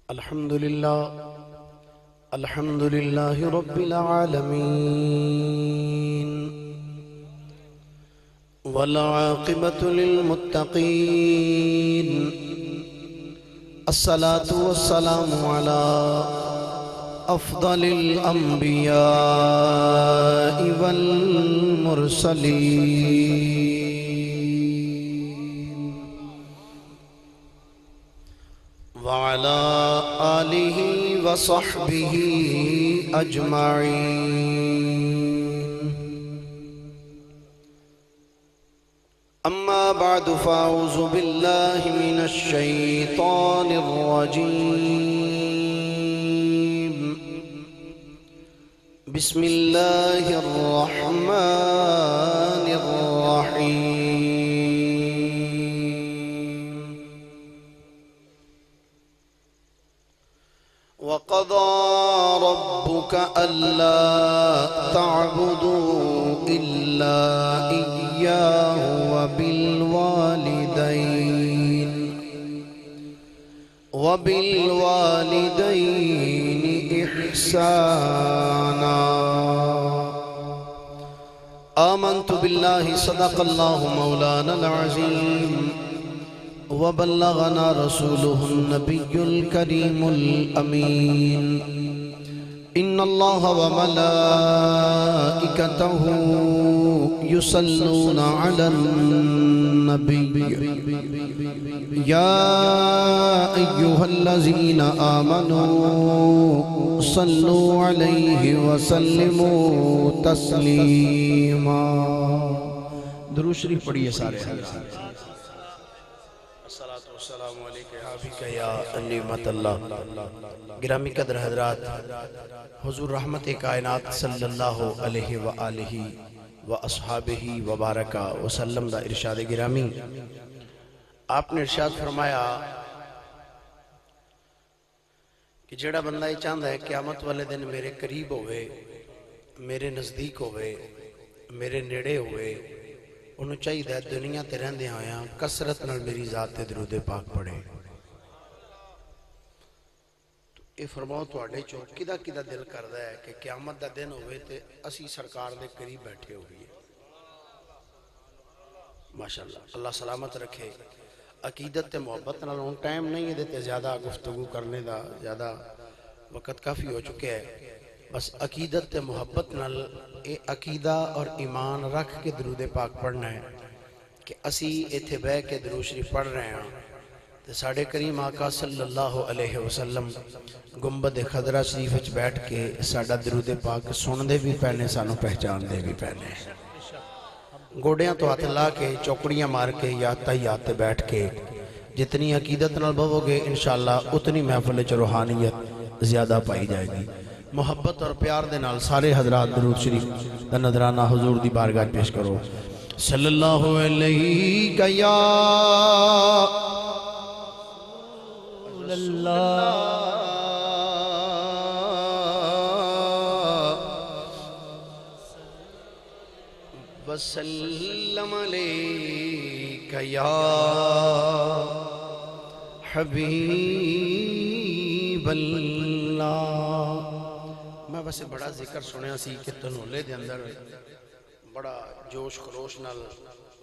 الحمد لله رب العالمين والعاقبة للمتقين الصلاة والسلام على أفضل الأنبياء والمرسلين وعلى آله وصحبه أجمعين أما بعد فأعوذ بالله من الشيطان الرجيم بسم الله الرحمن الرحيم وقضى ربك ألا تعبدوا إلا إياه وبالوالدين إحسانا آمنت بالله صدق الله مولانا العظيم وبلغنا رسوله النبي الكريم الأمين إن الله وملائكته يصلون على النبي يا أيها الذين آمنوا صلوا عليه وسلموا تسليما درود شریف پڑھیے سارے السلام علیکم حافظ یا نعمت اللہ گرامی قدر حضرات حضور رحمت کائنات صلی اللہ علیہ وآلہ واصحابہ وبارکہ وسلم دا ارشاد گرامی آپ نے ارشاد فرمایا کہ جڑا بندہ یہ چاہتا ہے قیامت والے دن میرے قریب ہوئے میرے نزدیک ہوئے میرے نیڑے ہوئے انہوں چاہیے دنیا تے رہندے ہویاں کثرت نال میری ذات تے درود پاک پڑھے تو اے فرماؤ تواڈے چوں کدا کدا دل کردا ہے کہ قیامت دا دن ہوئے تے اسی سرکار دے قریب بیٹھے ہوئے ماشاءاللہ اللہ سلامت رکھے عقیدت تے محبت نال ہن ٹائم نہیں ہے تے زیادہ گفتگو کرنے دا زیادہ وقت کافی ہو چکے ہے بس عقیدت تے محبت نال اے عقیدہ اور ایمان رکھ کے درود پاک پڑھنا ہے کہ اسی ایتھے بہ کے درود شریف پڑھ رہے ہیں تے ساڑھے کریم آقا صلی اللہ علیہ وسلم گنبد خضرہ شریف وچ بیٹھ کے ساڑھا درود پاک سن دے بھی پہنے سانو پہچان دے بھی پہنے گوڑیاں تو ہاتھ لا کے چوکڑیاں مار کے یا تحیات بیٹھ کے جتنی عقیدت نال بھو گے انشاءاللہ اتنی محفل چ روحانیت زیادہ پائی جائے گی محبت اور پیار دے نال سارے حضرات درود شریف دا نظرانہ حضور دی بارگاہ پیش کرو صلی اللہ علیہ یا اللہ وسلم علیک یا حبیب اللہ میں ویسے بڑا ذکر سنیا سی کہ تنولے دے اندر بڑا جوش خروش نال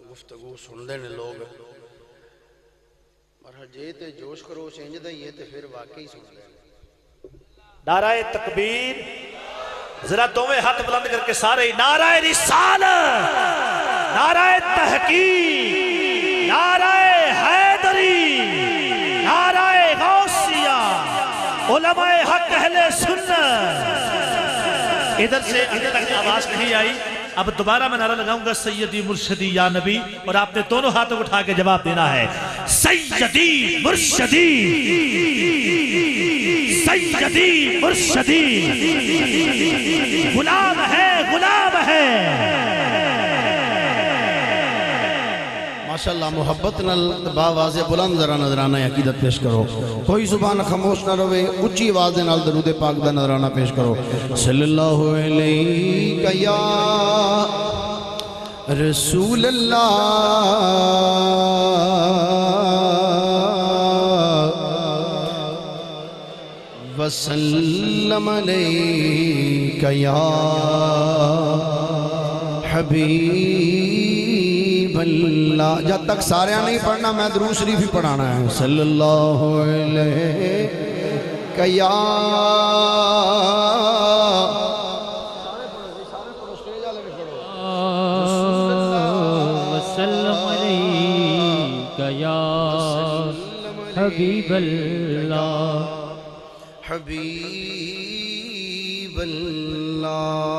گفتگو سن دے نے لوگ اور جے تے جوش خروش انج دا یہ تے پھر واقعی سن دے نعرہ تکبیر ذرا دوویں ہاتھ بلند کر کے سارے نعرہ رسالت نعرہ تحقیق نعرہ حیدری نعرہ غوثیہ علماء حق اہل سنت ادھر سے ادھر تک آواز نہیں آئی اب دوبارہ میں نعرہ لگاؤں گا سیدی مرشدی یا نبی اور آپ نے دونوں ہاتھوں اٹھا کے جواب دینا ہے سیدی مرشدی سیدی مرشدی غلام ہے غلام ہے ماشاءاللہ محبت نال باواز بلند ذرا نظرانہ عقیدت پیش کرو کوئی زبان خاموش نہ روے اچھی آواز نال درود پاک دا نظرانہ پیش کرو صلی اللہ علیہ یا رسول اللہ وسلم علیک یا حبیب اللہ. جب تک سارے نہیں پڑھنا میں درود شریف ہی پڑھانا ہے. صلی اللہ علیہ یا وسلم علیک یا حبیب اللہ. حبیب اللہ.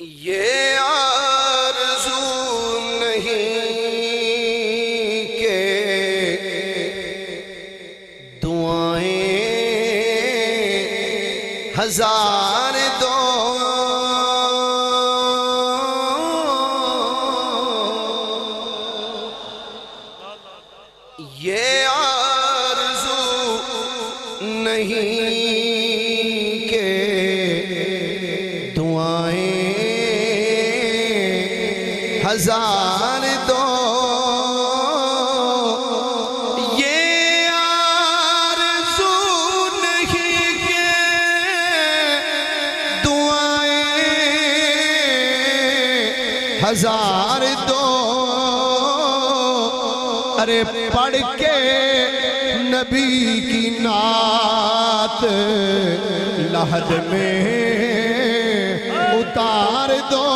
یہ آرزو نہیں کہ دعائیں ہزار دو، یہ آرزو نہیں کہ دعائیں ہزار دو، یہ آرزو نہیں کہ دعائیں ہزار دو. ارے پڑھ کے نبی کی نعت لحد میں اتار دو.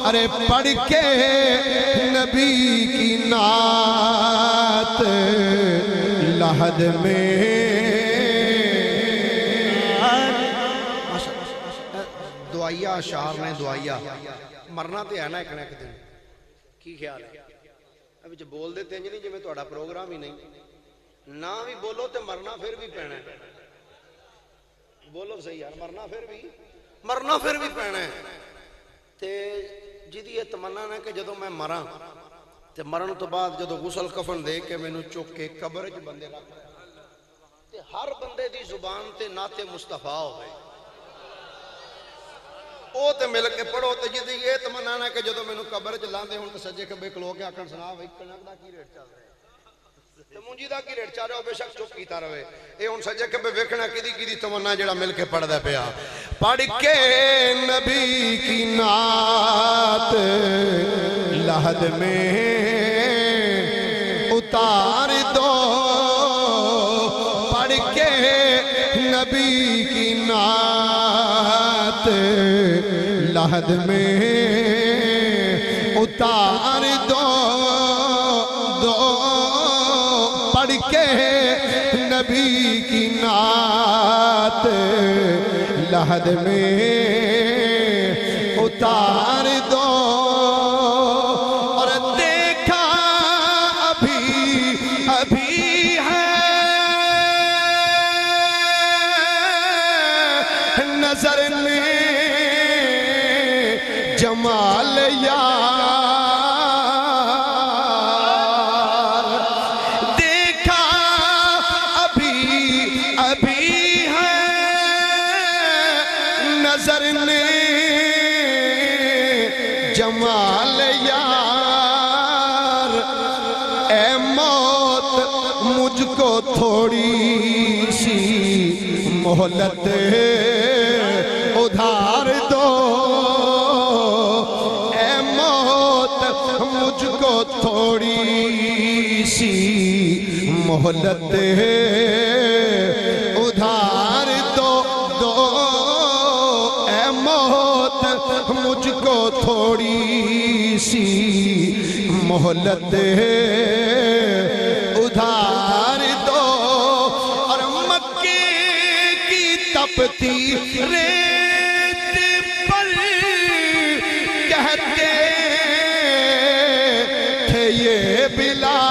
ارے پڑھ کے نبی کی نعت لحد میں. دعائیہ اشعار نے دعائیہ مرنا تے ہے نا ایک دن. کی خیال ہے؟ ابھی جو بول دیتے ہیں نہیں جی میں توڑا پروگرام ہی نہیں نہ بھی بولو تے مرنا پھر بھی پینا ہے. بولو صحیح یار، مرنا پھر بھی پینا ہے. تے جدی یہ تمنا ہے کہ جدو میں مراں تے مرن تو بعد جدو غسل کفن دے کے میں نو چک کے قبر جو بندے رکھ تے ہر بندے دی زبان تے نعت مصطفیٰ ہوئے او تے مل کے پڑھو. تے جدی یہ تمنا ہے کہ جدو میں نو قبر چلان دے ہوں تے سجے کبے کلو کے آکھن سنا بھائی کنک دا کی ریٹ چل رہے تے مونجی دا کی ریٹ چل رہے ہو بے شک چپ کیتا رہے. اے ہوں سجے کبے ویکھنا کدی تمنا جڑا مل کے پڑھ دے پیا. پڑھ کے نبی کی نعت لحد میں اتار دو. پڑھ کے نبی کی نعت لحد میں اتار دو. پڑھ کے نبی کی نعت لحد میں اتار دو. اور دیکھا ابھی ہے نظر میں جمال یار. دیکھا ابھی ہے نظر نے جمال یار. اے موت مجھ کو تھوڑی سی مہلت ادھار دو. اے موت مجھ کو تھوڑی سی مہلت ادھار دو. اے موت مجھ کو تھوڑی سی مہلت ادھار دو. اور مکے کی تپتی ریت پر کہتے تھے یہ بلال.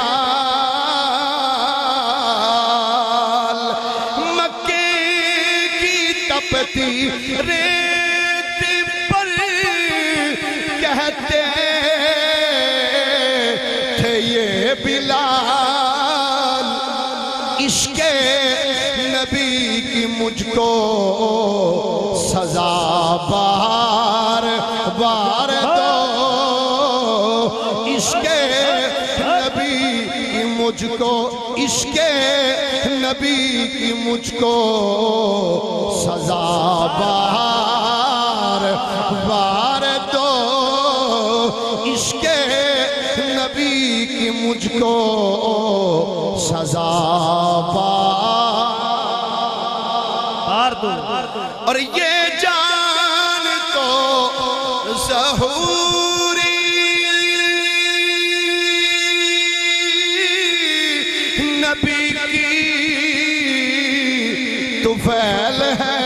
مکے کی تپتی ریت پر کہتے تھے یہ بلال. عشق نبی کی مجھ کو سزا بار بار دو. عشق نبی مجھ کو عشق نبی کی مجھ کو سزا بار بار دو عشق نبی کی مجھ کو سزا بار دو اور یہ جان تو ظہوری نبی کی طفیل ہے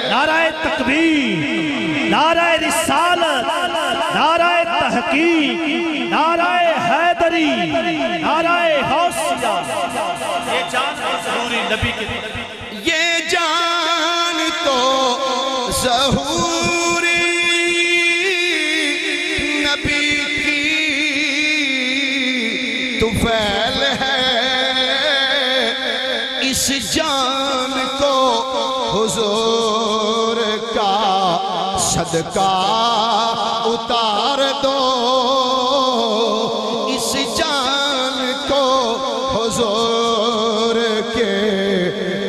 نعرہ تکبیر نعرہ رسالت نعرہ تحقیق نعرہ حیدری نعرہ حوصلہ یہ جان تو ظہوری نبی کی یہ جان تو ظہوری نبی کی طفیل ہے اس جان کو حضور کا صدقہ اتار دو اس جان کو حضور کے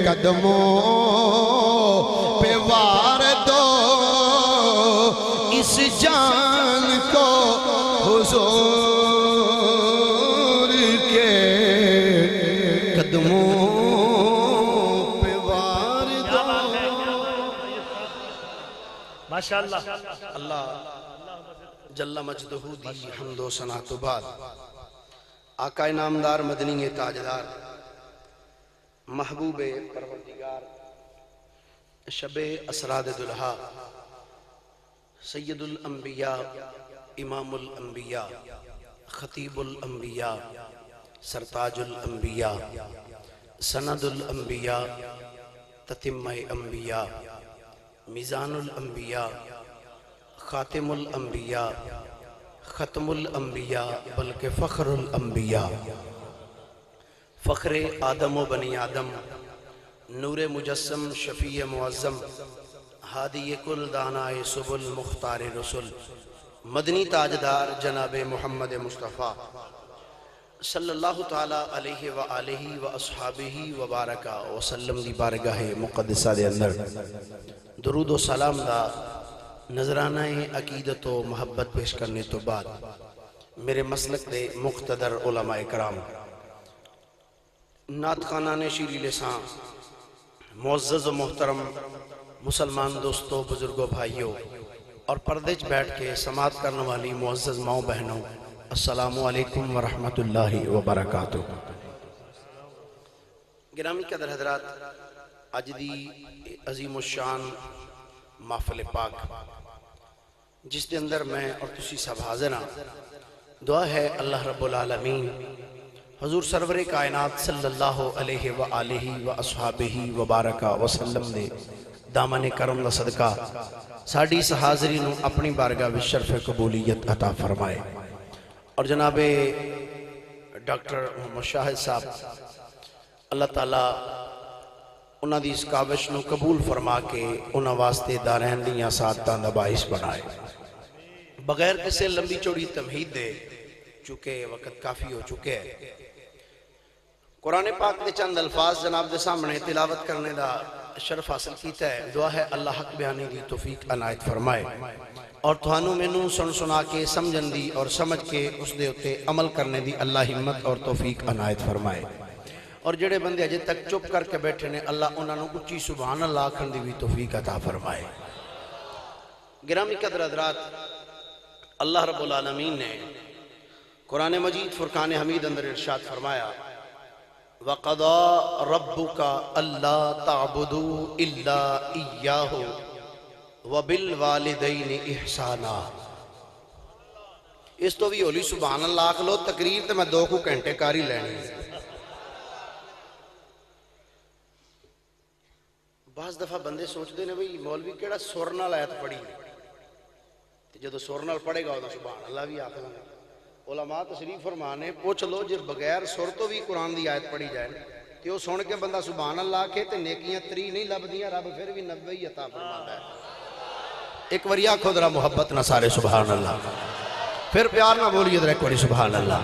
قدموں پہ وار دو اس جان کو حضور کے قدموں پہ وار دو ماشاءاللہ اللہ جل مجدہ دی حمد و ثنا تو بعد آقا نامدار مدنی تاجدار محبوب پروردگار شب اسراد دلہا سید الانبیاء امام الانبیاء خطیب الانبیاء سرتاج الانبیاء سند الانبیاء تتمہ انبیاء میزان الانبیاء خاتم الانبیاء ختم الانبیاء بلکہ فخر الانبیاء فخر آدم و بنی آدم نور مجسم شفیع معظم ہادی کل دانائے سبل مختار رسول مدنی تاجدار جناب محمد مصطفیٰ صلی اللہ تعالیٰ علیہ وآلہ واصحابہ وبارکہ وسلم دی بارگاہ مقدسہ دے اندر درود و سلام دا نظرانہ عقیدت و محبت پیش کرنے تو بعد میرے مسلک دے مقتدر علماء کرام نعت خانان شیری لسان معزز و محترم مسلمان دوستوں بزرگوں بھائیوں اور پردے چ بیٹھ کے سماعت کرنے والی معزز ماؤں بہنوں السلام علیکم ورحمۃ اللہ وبرکاتہ گرامی قدر حضرات اج دی عظیم الشان محفل پاک جس دے اندر میں اور تسی سب حاضر ہاں دعا ہے اللہ رب العالمین حضور سرور کائنات صلی اللہ علیہ وآلہ واصحابہ وبارکہ وسلم دے دامن کرم دا صدقہ ساڑی اس حاضری نو اپنی بارگاہ و شرف قبولیت عطا فرمائے اور جناب ڈاکٹر محمد شاہد صاحب اللہ تعالیٰ انہاں دی اس کاوش نو قبول فرما کے انہاں واسطے دارین دیاں سعادتاں دا باعث بنائے بغیر کسی لمبی چوڑی تمہید دے چونکہ وقت کافی ہو چکے ہیں قرآن پاک دے چند الفاظ جناب دے سامنے تلاوت کرنے دا شرف حاصل کیتا ہے دعا ہے اللہ حق بیانی دی توفیق عنایت فرمائے اور تھانوں میں نو سن سنا کے سمجھن دی اور سمجھ کے اس دے ہوتے عمل کرنے دی اللہ ہمت اور توفیق عنایت فرمائے اور جڑے بندے اجے تک چپ کر کے بیٹھے نے اللہ انہاں نو اچھی سبحان اللہ کھن دی بھی توفیق عطا فرمائے گرامی قدر حضرات اللہ رب العالمین نے قرآن مجید فرقان حمید اندر ارشاد فرمایا وَقَضَى رَبُّكَ أَلَّا تَعْبُدُوا إِلَّا إِيَّاهُ وَبِالْوَالِدَيْنِ إِحْسَانًا اس تو بھی ہولی سبحان اللہ کھلو تقریر تے میں 2 گھنٹے کاری لینی بعض دفعہ بندے سوچ دے نے بھئی مولوی کیڑا سور نال آیت پڑھی جدو سور نال پڑھے گا تو سبحان اللہ بھی آتا ہے علماء تشریف فرمانے پوچھ لو جب بغیر سر تو بھی قرآن دی آیت پڑھی جائے کہ وہ سن کے بندہ سبحان اللہ کے تے نیکیاں 3 نہیں لب دیاں رب پھر بھی 90 عطا فرماتا ہے ایک وریا خود را محبت نہ سارے سبحان اللہ پھر پیار نہ بولیے ذرا ایک باری سبحان اللہ.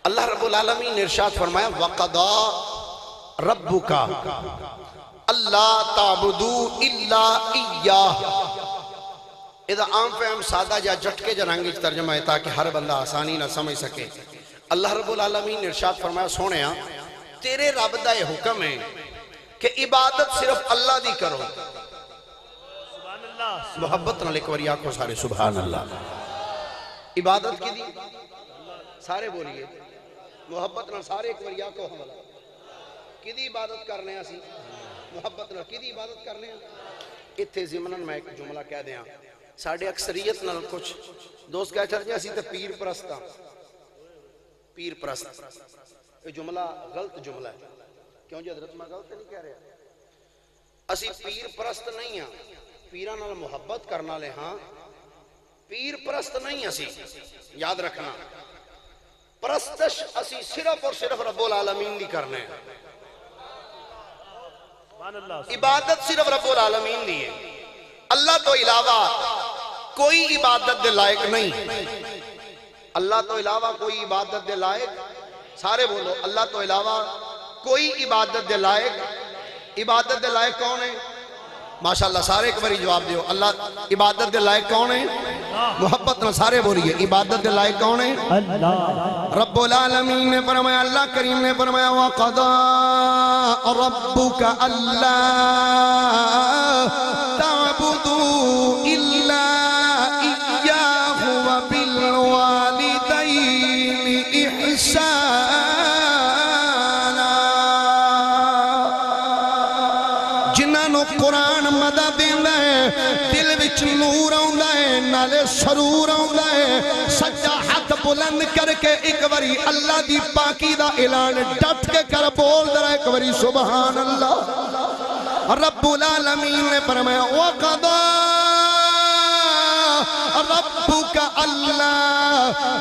اللہ رب العالمین نے ارشاد فرمایا وَقَضَى رَبُّكَ أَلَّا تَعْبُدُوا إِلَّا إِيَّاهُ. اذا عام فہم سادہ یا جھٹکے جنانگی ترجمہ ہے تاکہ ہر بندہ آسانی نہ سمجھ سکے. اللہ رب العالمین نے ارشاد فرمایا سونیا تیرے رب دا یہ حکم ہے کہ عبادت صرف اللہ دی کرو. محبت نہ ایک باری آنکھوں سارے سبحان اللہ. عبادت کی دی سارے بولیے محبت نہ سارے ایک باری آنکھوں حملہ کی دی عبادت کرنے ہیں اسی محبت نہ کی دی عبادت کرنے ہیں. اتھے زمنن میں ایک جملہ کہہ دیا ساڑھے اکثریت نہ کچھ دوست کہہ چل جائے اسی تے پیر پرستا پیر پرست. یہ جملہ غلط جملہ ہے. کیوں جی حضرت میں غلط نہیں کہہ رہا. اسی پیر پرست نہیں ہیں پیران نال محبت کرنا لے. ہاں پیر پرست نہیں اسی یاد رکھنا. پرستش اسی صرف اور صرف رب العالمین دی کرنے ہیں. عبادت صرف رب العالمین دی ہے. اللہ تو علاوہ کوئی عبادت دے لائق نہیں. اللہ تو علاوہ کوئی عبادت دے لائق سارے بولو اللہ تو علاوہ کوئی عبادت دے لائق. عبادت دے لائق کون ہے؟ ماشاءاللہ سارے ایک باری جواب دیو. اللہ عبادت دے لائق کون ہے؟ محبت نہ سارے بولیے عبادت دے لائق کون ہے؟ رب العالمین نے فرمایا اللہ کریم نے فرمایا وَقَضَى رَبُّكَ أَلَّا تَعْبُدُوا إِلَّا إِيَّاهُ وَبِالْوَالِدَيْنِ إِحْسَانًا. جنہاں نو قرآن مدد دیندہ ہے دل وچ نور آؤندہ ہے نالے سرور آؤندہ ہے. سجا ہاتھ بلند کر کے ایک باری اللہ دی پاکی دا اعلان ڈٹ کے کر بول درہ ایک باری سبحان اللہ. رب العالمین نے فرمایا وَقَضَى رَبُّكَ أَلَّا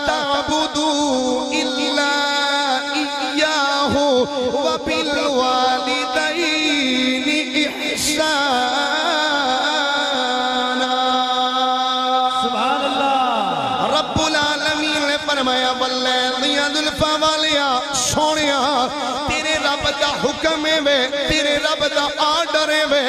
تَعْبُدُوا إِلَّا إِيَّاهُ وَبِالْوَالِدَيْنِ إِحْسَانًا. سبحان اللہ. رب العالمین نے فرمایا واللیل ذُلْفَ والیا سونیا تیرے رب دا حکم ہے وے تیرے رب دا آرڈر ہے وے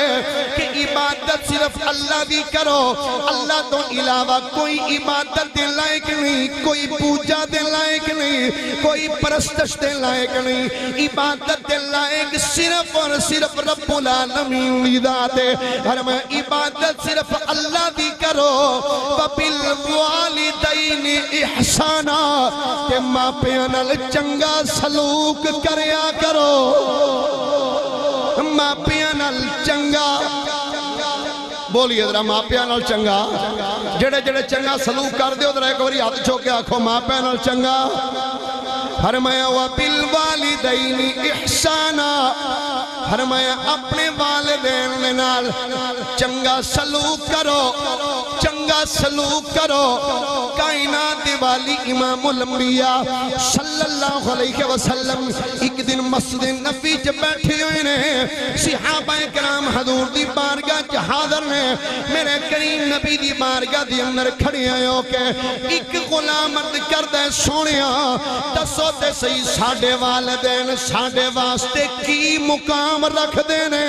کہ عبادت صرف اللہ دی کرو. اللہ تو علاوہ کوئی عبادت دے لائق نہیں کوئی پوجا دے لائق نہیں کوئی پرستش دے لائق نہیں. عبادت دے لائق صرف اور صرف رب العالمین دی ذات ہے. ہر میں عبادت صرف اللہ دی کرو. وَبِالْوَالِدَيْنِ احسانا کہ ماں پیانل چنگا سلوک کریا کرو. ماں پیانل چنگا بولیے ذرا ماں پیانل چنگا جڑے جڑے چنگا سلوک کر دیو ذرا ایک باری ہاتھ چھوکے آکھو ماں پیانل چنگا. فرمایا وَبِالْوَالِدَيْنِ احسانا فرمایا اپنے والدین میں نال چنگا سلوک کرو چنگا سلوک کرو. کائنات والی امام الانبیاء صلی اللہ علیہ وسلم ایک دن مسجد نبی چ بیٹھے ہوئے نے. صحابہ کرام حضور دی بارگاہ چ حاضر نے. میرے کریم نبی دی بارگاہ دی اندر کھڑے آئے ہو کے ایک غلام عرض کردہ سونیا دسو تے صحیح ساڑھے والدین ساڑھے واسطے کی مقام رکھ دینے.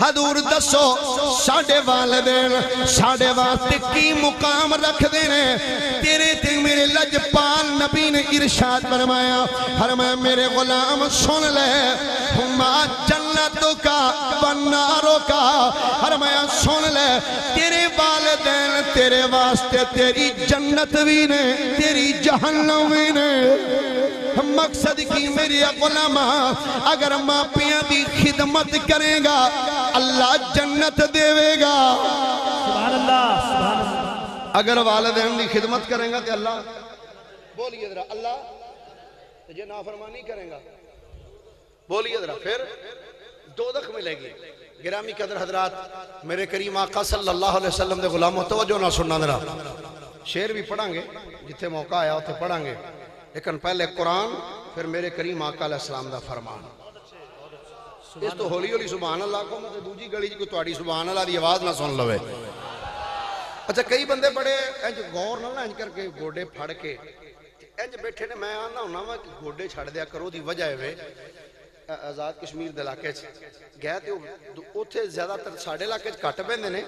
حضور دسو ساڑھے والدین ساڑھے واسطے کی مقام رکھ دینے. تیرے تے میرے لجپال نبی نے ارشاد فرمایا فرمایا میرے غلام سن لے ہما جنتوں کا بناروں کا. فرمایا سن لے تیرے والدین تیرے واسطے تیری جنت بھی نے تیری جہنم بھی نے. مقصد کی میری غلامہ اگر ماں پیاں دی خدمت کرے گا اللہ جنت دے گا. سبحان اللہ سبحان اللہ. اگر والدین دی خدمت کریں گا تو اللہ بولیے ذرا اللہ تجھے نافرمانی کریں گا بولیے ذرا پھر دوزخ ملے گی. گرامی قدر حضرات میرے کریم آقا صلی اللہ علیہ وسلم دے غلاموں توجہ نہ سننا ذرا. شعر بھی پڑھیں گے جتھے موقع آیا ہوتے پڑھیں گے لیکن پہلے قرآن پھر میرے کریم آقا علیہ السلام دا فرمان. اس تو ہولی ہولی سبحان اللہ کو مجھے دوجی گلی کو توڑی سبحان اللہ دی آواز نہ سن لوے. اچھا کئی بندے بڑے انج غور نہ انج کر کے گوڈے پھڑ کے انج بیٹھے نے. میں آنا ہونا وا کہ گوڈے چھڑ دیا کرو دی وجہ ہے آزاد کشمیر دے علاقے گئے تے اوتھے زیادہ تر ساڈے علاقے گھٹ بہندے نے.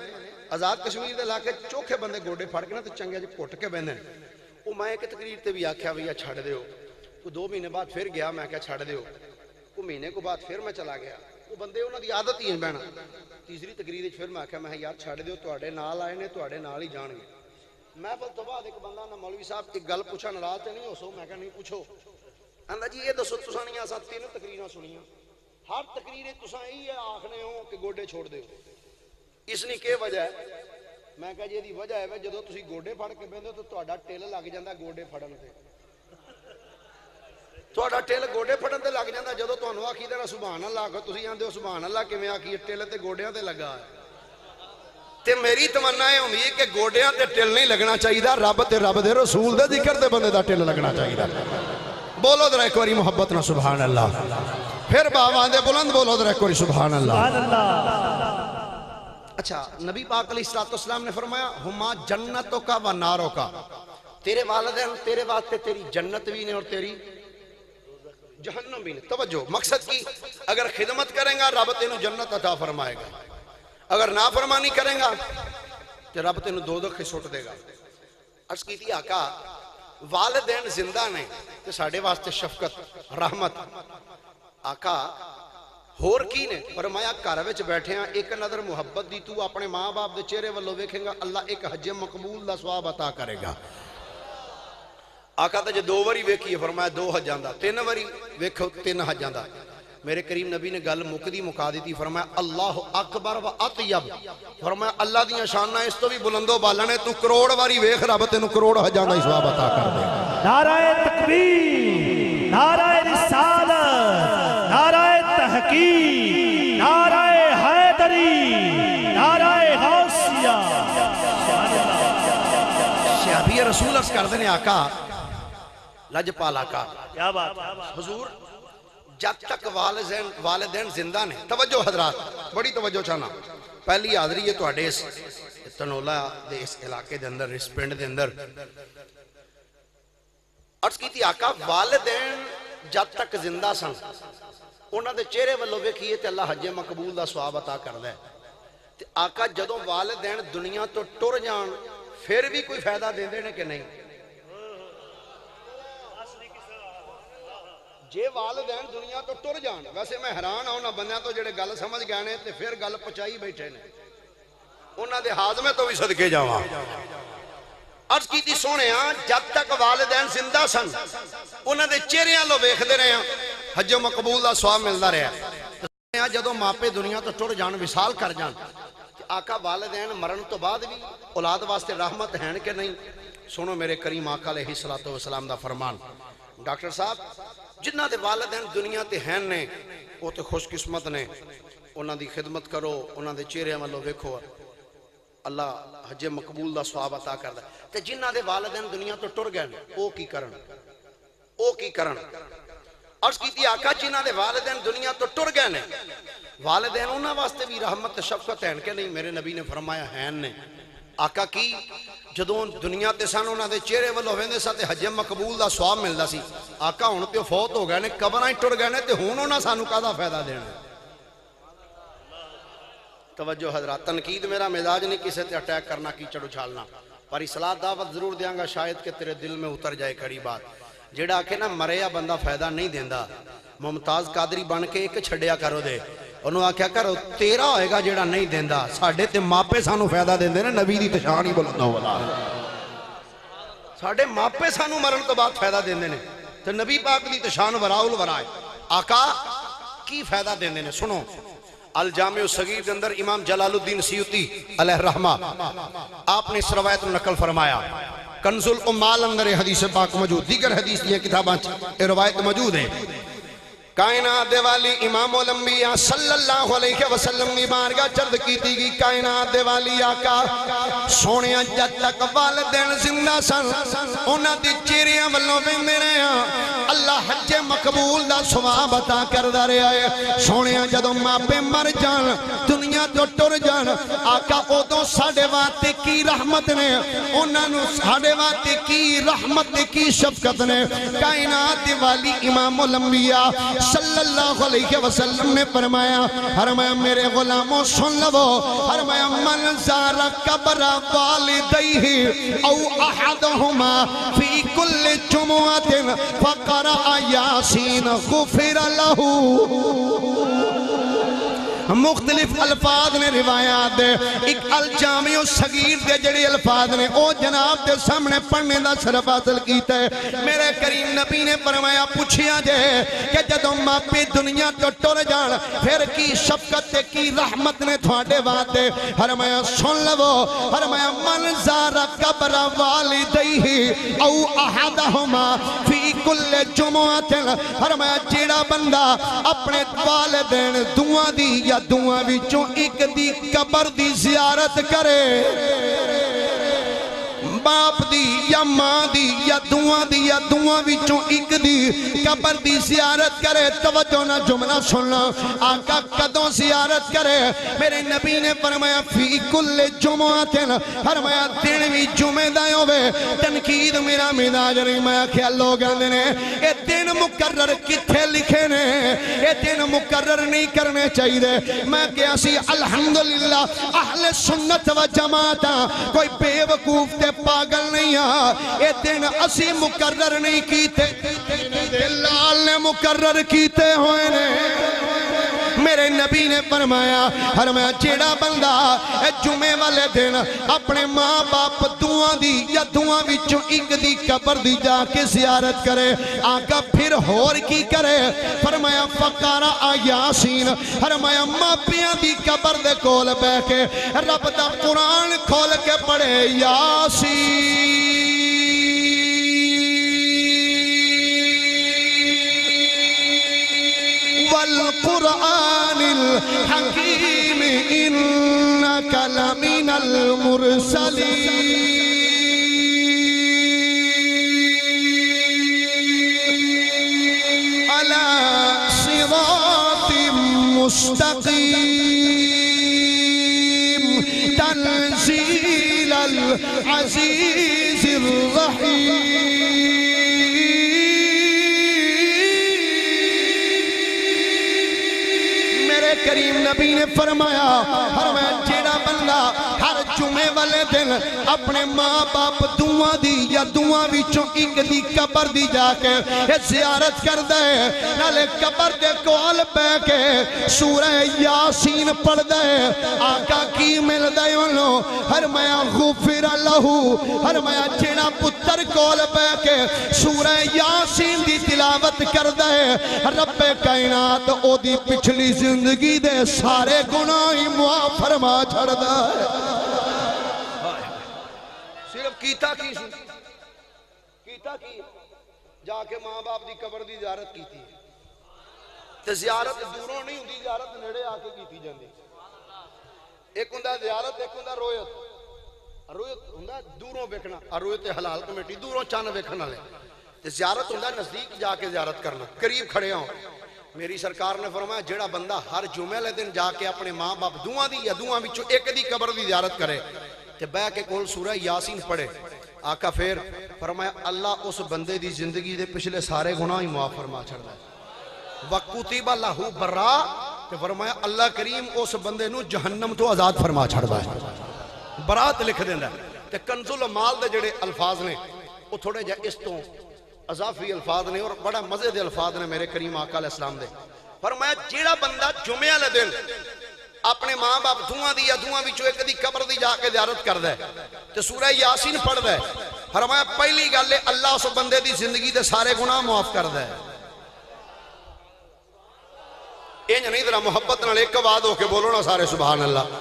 آزاد کشمیر دے علاقے چوکھے بندے گوڈے پھڑ کے نا تے چنگے جے گھٹ کے بہندے نے. وہ میں ایک تقریر تے بھی آکھیا بھئی چھڑ دیو. وہ 2 مہینے بعد پھر گیا, میں کہا چھڑ دیو. وہ مہینے کو بعد پھر میں چلا گیا. وہ بندے انہاں دی عادت ہی ہے بہنا. تیسری تقریر وچ پھر میں آکھیا میں یار چھڑ دیو, تواڈے نال آئے نے تواڈے نال ہی جان گے. محفل تو بعد ایک بندہ نہ مولوی صاحب ایک گل پوچھا ناراض تے نہیں ہو سو. میں کہا نہیں پوچھو. آندا جی یہ دسو تساں نہیں اساں 3 تقریراں سنیاں, ہر تقریر تساں یہ آکھنے ہو کہ گوڈے چھوڑ دیو, اس نے کی وجہ ہے؟ میں کہا جی دی وجہ ہے جدوں تسی گوڈے پھڑ کے بیندے تو تہاڈا ٹل لگ جاندا گوڈے پھڑن تے. تہاڈا ٹل گوڈے پھڑن تے لگ جاندا. جدوں تانوں آکھیدا نا سبحان اللہ کہ تسی آندے ہو سبحان اللہ کیویں آکھیے, ٹل تے گوڈیاں تے لگا ہے. تے میری تمنا ہے ہوندی کہ گوڈیاں تے ٹل نہیں لگنا چاہیے, رب تے رب دے رسول دے ذکر تے بندے دا ٹل لگنا چاہیے. بولو ذرا ایک باری محبت نہ سبحان اللہ. پھر باواں دے بلند بولو ذرا ایک باری سبحان اللہ. اچھا نبی پاک علیہ السلام نے فرمایا ہما جنتوں کا و ناروں کا, تیرے والدین تیرے واسطے تیری جنت بھی نے اور تیری جہنم بھی نے. توجہ مقصد کی, اگر خدمت کریں گا رب تینوں جنت عطا فرمائے گا, اگر نافرمانی کریں گا تو رب تینوں دوزخ سٹ دے گا. عرض کی تھی آقا والدین زندہ نے تو ساڈے واسطے شفقت رحمت. آقا ہور کی نے فرمایا گھر وچ بیٹھے ہیں ایک نظر محبت دی تو اپنے ماں باپ دے چہرے والوں ویکھیں گا اللہ ایک حج مقبول دا ثواب عطا کرے گا. آقا تے جے 2 واری ویکھیے فرمایا 2 حجاں دا, 3 واری ویکھو 3 حجاں دا. میرے کریم نبی نے گل مکدی مکا دیتی, فرمایا اللہ اکبر و اطیب, فرمایا اللہ دیاں شاناں اس تو بھی بلند و بالا نے, تو کروڑ واری ویکھ رب تینوں کروڑ حجاں دا ثواب عطا کر دے گا. نعرہ تکبیر, نعرہ رسالت, نعرہ تحقیق, نعرہ حیدری, نعرہ غوثیہ. صحابی رسول عرض کر دینے آقا لجپال آقا کیا بات حضور جب تک والدین زندہ نے. توجہ حضرات بڑی توجہ چاہنا, پہلی حاضری ہے تواڈے اس تنولا دے اس علاقے دے اندر, اس پنڈ دے اندر. عرض کی تھی آقا والدین جب تک زندہ سن انہاں دے چہرے والوں ویکھیے تے اللہ حج مقبول دا ثواب عطا کردا ہے. تے آقا جدوں والدین دنیا تو ٹر جان پھر بھی کوئی فائدہ دیندے نے کہ نہیں؟ جے والدین دنیا تو ٹر جان, ویسے میں حیران ہوں انہاں بندیاں تو جڑے گل سمجھ گئے نے تے پھر گل پچائی بیٹھے نے, انہاں دے ہاضمے تو بھی صدقے جاواں. عرض کی تھی سونے جب تک والدین زندہ سن انہاں دے چہریاں لو ویکھدے رہے ہیں, حج مقبول دا ثواب ملدا رہا. جدوں ماپے دنیا تو ٹر جان وصال کر جان آقا والدین مرن تو بعد بھی اولاد واسطے رحمت ہیں کہ نہیں؟ سنو میرے کریم آقا علیہ السلام دا فرمان. ڈاکٹر صاحب جنہ دے والدین دنیا تے ہیں نے وہ تے خوش قسمت نے, انہاں دی خدمت کرو, انہاں دے چہرے والوں ویکھو, اللہ حج مقبول دا ثواب عطا کردا. تے جنہ دے والدین دنیا تو ٹر گئے او کی کرن, او کی کرن؟ عرض کیتی آقا جنہ دے والدین دنیا تو ٹر گئے نے والدین انہاں واسطے بھی رحمت شفقت ہیں کہ نہیں؟ میرے نبی نے فرمایا ہیں نے. آقا کی جدوں دنیا تے سن انہاں دے چہرے والوں ویندے سا تے حج مقبول دا ثواب ملدا سی. آقا ہن تے فوت ہو گئے نے, قبراں ٹر گئے نے, تے ہن انہاں سانوں کاہدا فائدہ دینا؟ توجہ حضرات, تنقید میرا مزاج نہیں کسے تے اٹیک کرنا کیچڑ اچھالنا, پر اصلاح دعوت ضرور دیاں گا شاید کہ تیرے دل میں اتر جائے کڑی بات. جیڑا آکھے نا مریا بندہ فائدہ نہیں دیندا, ممتاز قادری بن کے ایک چھڑیا کرو دے, انہوں آکھیا کرو تیرا ہوئے گا جیڑا نہیں دیندا, ساڑھے تے ماپے سانو فائدہ دیندے نے, نبی دی تشان ہی بلند ہو بلا. ساڑھے ماپے سانو مرن تو بعد فائدہ دیندے نے, تو نبی پاک دی تشان وراؤل ورائے. آقا کی فائدہ دیندے نے؟ سنو الجامع الصغیر کے اندر امام جلال الدین سیوطی علیہ الرحمہ آپ نے اس روایت نقل فرمایا. کنز الامال اندر حدیث پاک موجود, دیگر حدیث یہ کتاباں روایت موجود ہے. کائنات دے والی امام الانبیاء صلی اللہ علیہ وسلم نے بارگاہ چرد کی تھی. کائنات دے والی آقا سونیاں جد تک والدین زندہ سن انہاں دی چہریاں والوں ویندے رہے اللہ حج مقبول دا ثواب عطا کردا رہا ہے سونے جدوں ماپے مر جان دنیا تو ٹر جان آقا ادوں ساڈے واسطے کی رحمت نے انہاں نوں ساڈے واسطے کی رحمت نے کی شفقت نے کائنات والی امام الانبیاء صلی اللہ علیہ وسلم نے فرمایا میرے غلاموں سن لو فرمایا من زار قبر والدیہ او احدہما فی کل جمعۃ فقرأ یاسین غفر لہ مختلف الفاظ نے روایات دے ایک الجامع الصغیر دے جڑے الفاظ نے او جناب دے سامنے پڑھنے دا شرف حاصل کیتا ہے میرے کریم نبی نے فرمایا پوچھیا جے کہ جدوں ماپے دنیا تو ٹر جان پھر کی شفقت تے کی رحمت نے تھوڑے واسطے فرمایا سن لو فرمایا من زار قبر والدیہ او احدہما فی کل جمعۃ فرمایا جیڑا بندہ اپنے والدین دعا دی یا دعا وچوں ایک دی قبر دی زیارت کرے باپ دی یا ماں دی یا دعا وچوں ایک دی قبر دی زیارت کرے توجہ نہ جملہ سننا آقا کدوں زیارت کرے میرے نبی نے فرمایا فی کل جمعۃ فرمایا دن بھی جمعہ دا ہوے تنقید میرا مزاج نہیں میں آکھیا لوگ آندے نے اے دن مقرر کتھے لکھے نے اے دن مقرر نہیں کرنے چاہیے میں کہا سی الحمدللہ اہل سنت و جماعت کوئی بے وقوف تے پاگل نہیں اے دن اسی مقرر نہیں کیتے لال نے مقرر کیتے ہوئے نے میرے نبی نے فرمایا جیڑا بندہ جمعے والے دن اپنے ماں باپ دعا دی یا دعا وچوں ایک دی قبر دی جا کے زیارت کرے آقا پھر ہور کی کرے فرمایا فقرأ یاسین فرمایا ماپیاں دی قبر دے کول بیٹھ کے رب دا قرآن کھول کے پڑھے یاسین والقرآن الحکیم انک لمن المرسلین علی صراط مستقیم تنزیل العزیز الرحیم کریم نبی نے فرمایا جیڑا بندہ ہر جمعے والے دن اپنے ماں باپ دعا دی یا دعا وچوں ایک دی قبر دی جا کے زیارت کر دے نالے قبر دے کول پہ کے سورہ یاسین پڑھ دے آقا کی مل دے انہوں فرمایا غفر لہو فرمایا جیڑا پتر کول پہ کے سورہ یاسین دی تلاوت کر دے رب کائنات او دی پچھلی زندگی دے سارے گناہی معاف فرما چھڑ دا ہے صرف کیتا کی جا کے ماں باپ دی قبر دی زیارت کی تھی تے زیارت دوروں نہیں ہوندی زیارت نیڑے آ کے کیتی جاندی ایک ہوندا زیارت ایک ہوندا رویت ہوندا دوروں ویکھنا رویت حلال کمیٹی دوروں چن ویکھن والے تے زیارت ہوندا نزدیک جا کے زیارت کرنا قریب کھڑے ہوں میری سرکار نے فرمایا جیڑا بندہ ہر جمعے لے دن جا کے اپنے ماں باپ دعا دی یا دعا وچوں ایک دی قبر دی زیارت کرے تے بیٹھ کے کول سورہ یاسین پڑھے آقا پھر فرمایا اللہ اس بندے دی زندگی دے پچھلے سارے گناہ ہی معاف فرما چھڑدا ہے وَقُتِبَ لَهُ بَرَّا تے فرمایا اللہ کریم اس بندے نو جہنم تو آزاد فرما چھڑدا ہے برات لکھ دیندا تے کنز المال دے جڑے الفاظ نے وہ تھوڑے جا اس تو اضافی الفاظ نے اور بڑا مزے دے الفاظ نے میرے کریم آقا علیہ السلام دے فرمایا جیڑا بندہ جمعہ لے دن اپنے ماں باپ دعا دی یا دعا وچوں ایک دی قبر دی جا کے زیارت کر دے تے سورہ یاسین پڑھ دے فرمایا پہلی گل ہے اللہ اس بندے دی زندگی دے سارے گناہ معاف کر دے انج نہیں ذرا محبت نال ایک آواز ہو کے بولو نا سارے سبحان اللہ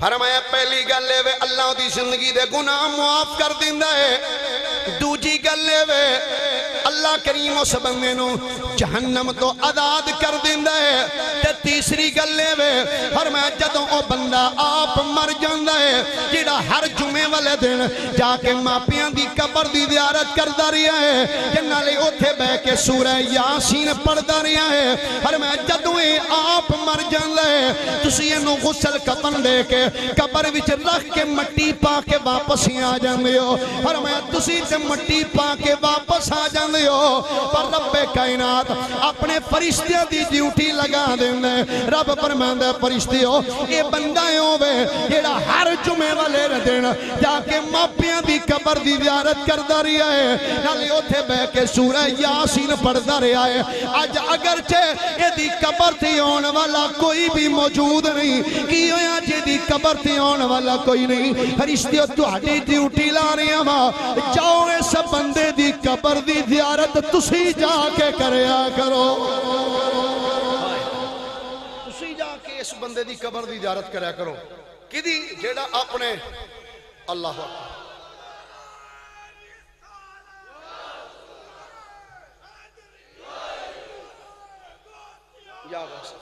فرمایا پہلی گل ہے اللہ دی زندگی دے گناہ معاف کر دیندا ہے دوجی گل ہے اللہ کریم اس بندے نو جہنم تو آزاد کر دیندا ہے تے تیسری گل ہے فرمایا جدوں او بندہ آپ مر جاندا ہے جیڑا ہر جمعے والے دن جا کے ماپیاں دی قبر دی زیارت کردا رہیا ہے کہ نالے اوتھے بیٹھ کے سورہ یاسین پڑھدا رہیا ہے ہر میں جدوں آپ مر جاندا ہے تسی اینو غسل کفن دے کے قبر وچ رکھ کے مٹی پا کے واپس ہی آ جاندے ہو ہر میں تسی تے مٹی پا کے واپس آ جاندے ہو پر رب کائنات اپنے فرشتیاں دی ڈیوٹی لگا دیندا ہے رب فرماندا ہے فرشتیو اے بندہ ہوے جیڑا ہر جمعے والے دن جا کے ماپیاں دی قبر دی زیارت کردا رہیا ہے نالے اوتھے بیٹھ کے سورہ یاسین پڑھدا رہیا ہے اج اگرچہ اے دی قبر تے آن والا کوئی بھی موجود نہیں کی ہویا جے دی قبر تے آن والا کوئی نہیں فرشتیو تہاڈی ڈیوٹی لا رہیا وا جاؤ اس بندے دی قبر دی زیارت تسی جا کے کریا کرو تسی جا کے اس بندے دی قبر دی زیارت کریا کرو کدی جیڑا اپنے اللہ اکبر یا بس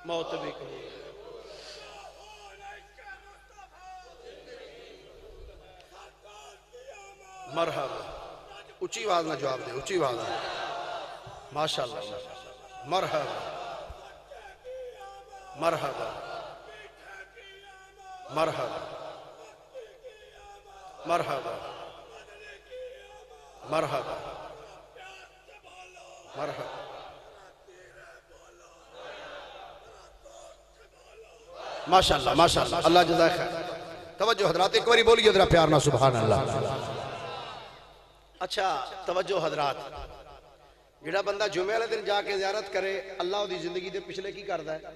موت بھی قبول مرحبا اچھی آواز نہ جواب دے اچھی آواز نہ ماشاءاللہ مرحبا مرحبا مرحبا مرحبا مرحبا مرحبا ماشاءاللہ ماشاءاللہ اللہ جزائے خیر توجہ حضرات ایک باری بولیے ذرا پیار نہ سبحان اللہ اچھا توجہ حضرات جڑا بندہ جمعے والے دن جا کے زیارت کرے اللہ دی زندگی دے پچھلے کی کردا ہے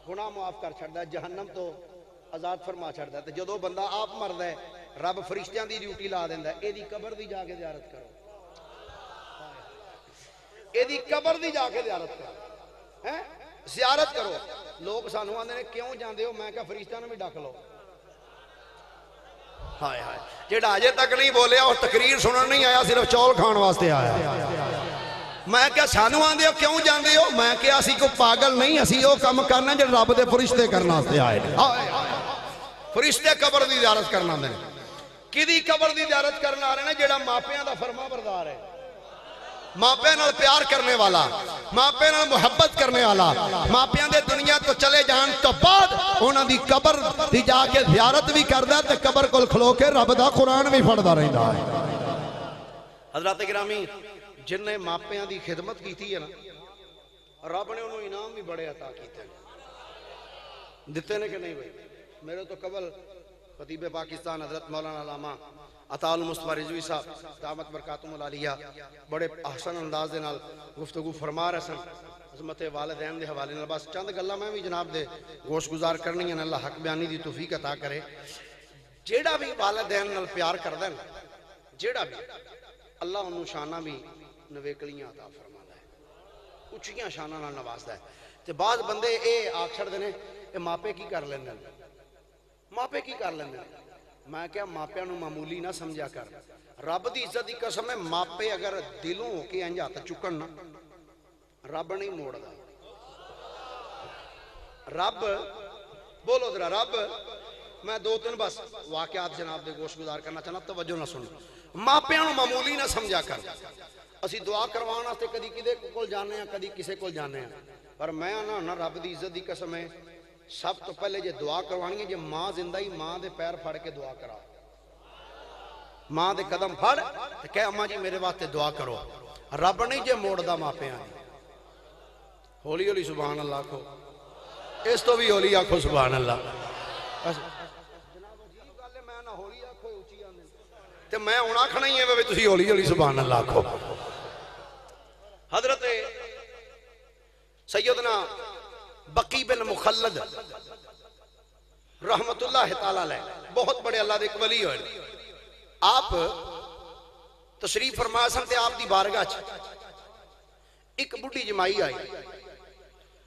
گناہ معاف کر چھڑدا ہے جہنم تو آزاد فرما چھڑدا ہے تے جدوں بندہ آپ مردا ہے رب فرشتیاں دی ڈیوٹی لا دیندا ہے اے دی قبر دی جا کے زیارت کرو اے دی قبر دی جا کے زیارت کرو ہیں زیارت کرو لوگ سانو آندے نے کیوں جاندے ہو میں کہا فرشتیاں نوں بھی ڈک لو ہائے ہائے جیڑا اجے تک نہیں بولیا اور تقریر سنن نہیں آیا صرف چول کھان واسطے آیا میں کہا سانو آندے ہو کیوں جاندے ہو میں کہا اسی کو پاگل نہیں اسی وہ کام کرنا جو رب دے فرشتے کرنا واسطے آئے فرشتے قبر دی زیارت کرنا دے کدی قبر دی زیارت کرنا آ رہے ہیں جیڑا ماپیاں دا فرما بردار ہے ماپے نال پیار کرنے والا ماپے نال محبت کرنے والا ماپیاں دے دنیا تو چلے جان تو بعد انہاں دی قبر دی جا کے زیارت بھی کردا تے قبر کول کھلو کے رب دا قرآن بھی پڑھدا رہندا ہے حضرات گرامی جن نے ماپیاں دی خدمت کیتی ہے نا رب نے انہوں انعام بھی بڑے عطا کیتے ہیں دیتے نے کہ نہیں بھائی میرے تو قبل خطیب پاکستان حضرت مولانا علامہ عطا المصطفیٰ رضوی صاحب دامت برکاتہم العالیہ بڑے احسن انداز دے نال گفتگو فرما رہے سن عظمت والدین دے حوالے نال بس چند گلاں میں بھی جناب دے گوش گزار کرنی ہیں اللہ حق بیانی دی توفیق عطا کرے جیڑا بھی والدین نال پیار کردا ہے جیڑا بھی اللہ انہوں شانہ بھی نویکلیاں عطا فرماتا ہے اچھیاں شانہ نال نوازدا ہے تے بعض بندے اے آکھ چھڑ دینے اے ماپے کی کر لیندے ماپے کی کر لیندے میں کیا ماپیاں نو معمولی نہ سمجھا کر رب دی عزت دی قسم ہے ماپے اگر دلوں ہو کے انج ہاتھ چکن نا رب نہیں موڑ دا رب بولو ذرا رب میں دو تین بس واقعات جناب دے گوش گزار کرنا چاہنا توجہ نہ سن ماپیاں نو معمولی نہ سمجھا کر اسی دعا کروانا واسطے کدی کدے کول جانے ہیں کدی کسے کول جانے ہیں پر میں نا رب دی عزت دی قسم ہے سب تو پہلے جے دعا کروانی ہے جے ماں زندہ ہی ماں دے پیر پھڑ کے دعا کرا ماں دے قدم پھڑ تے کہے اماں جی میرے واسطے دعا کرو رب نہیں جے موڑ دا ماں پیاں ہولی ہولی سبحان اللہ کو اس تو بھی ہولی آکھو سبحان اللہ جناب عجیب گل ہے میں نہ ہولی آکھو اونچی آندے تے میں ہن آکھنا ہی ہے وی تسی ہولی ہولی سبحان اللہ آکھو حضرت سیدنا بقی بن مخلد رحمت اللہ تعالی علیہ بہت بڑے اللہ دے ایک ولی ہوئے آپ تشریف فرما سن تے آپ دی بارگاہ چ ایک بڑھی جمائی آئی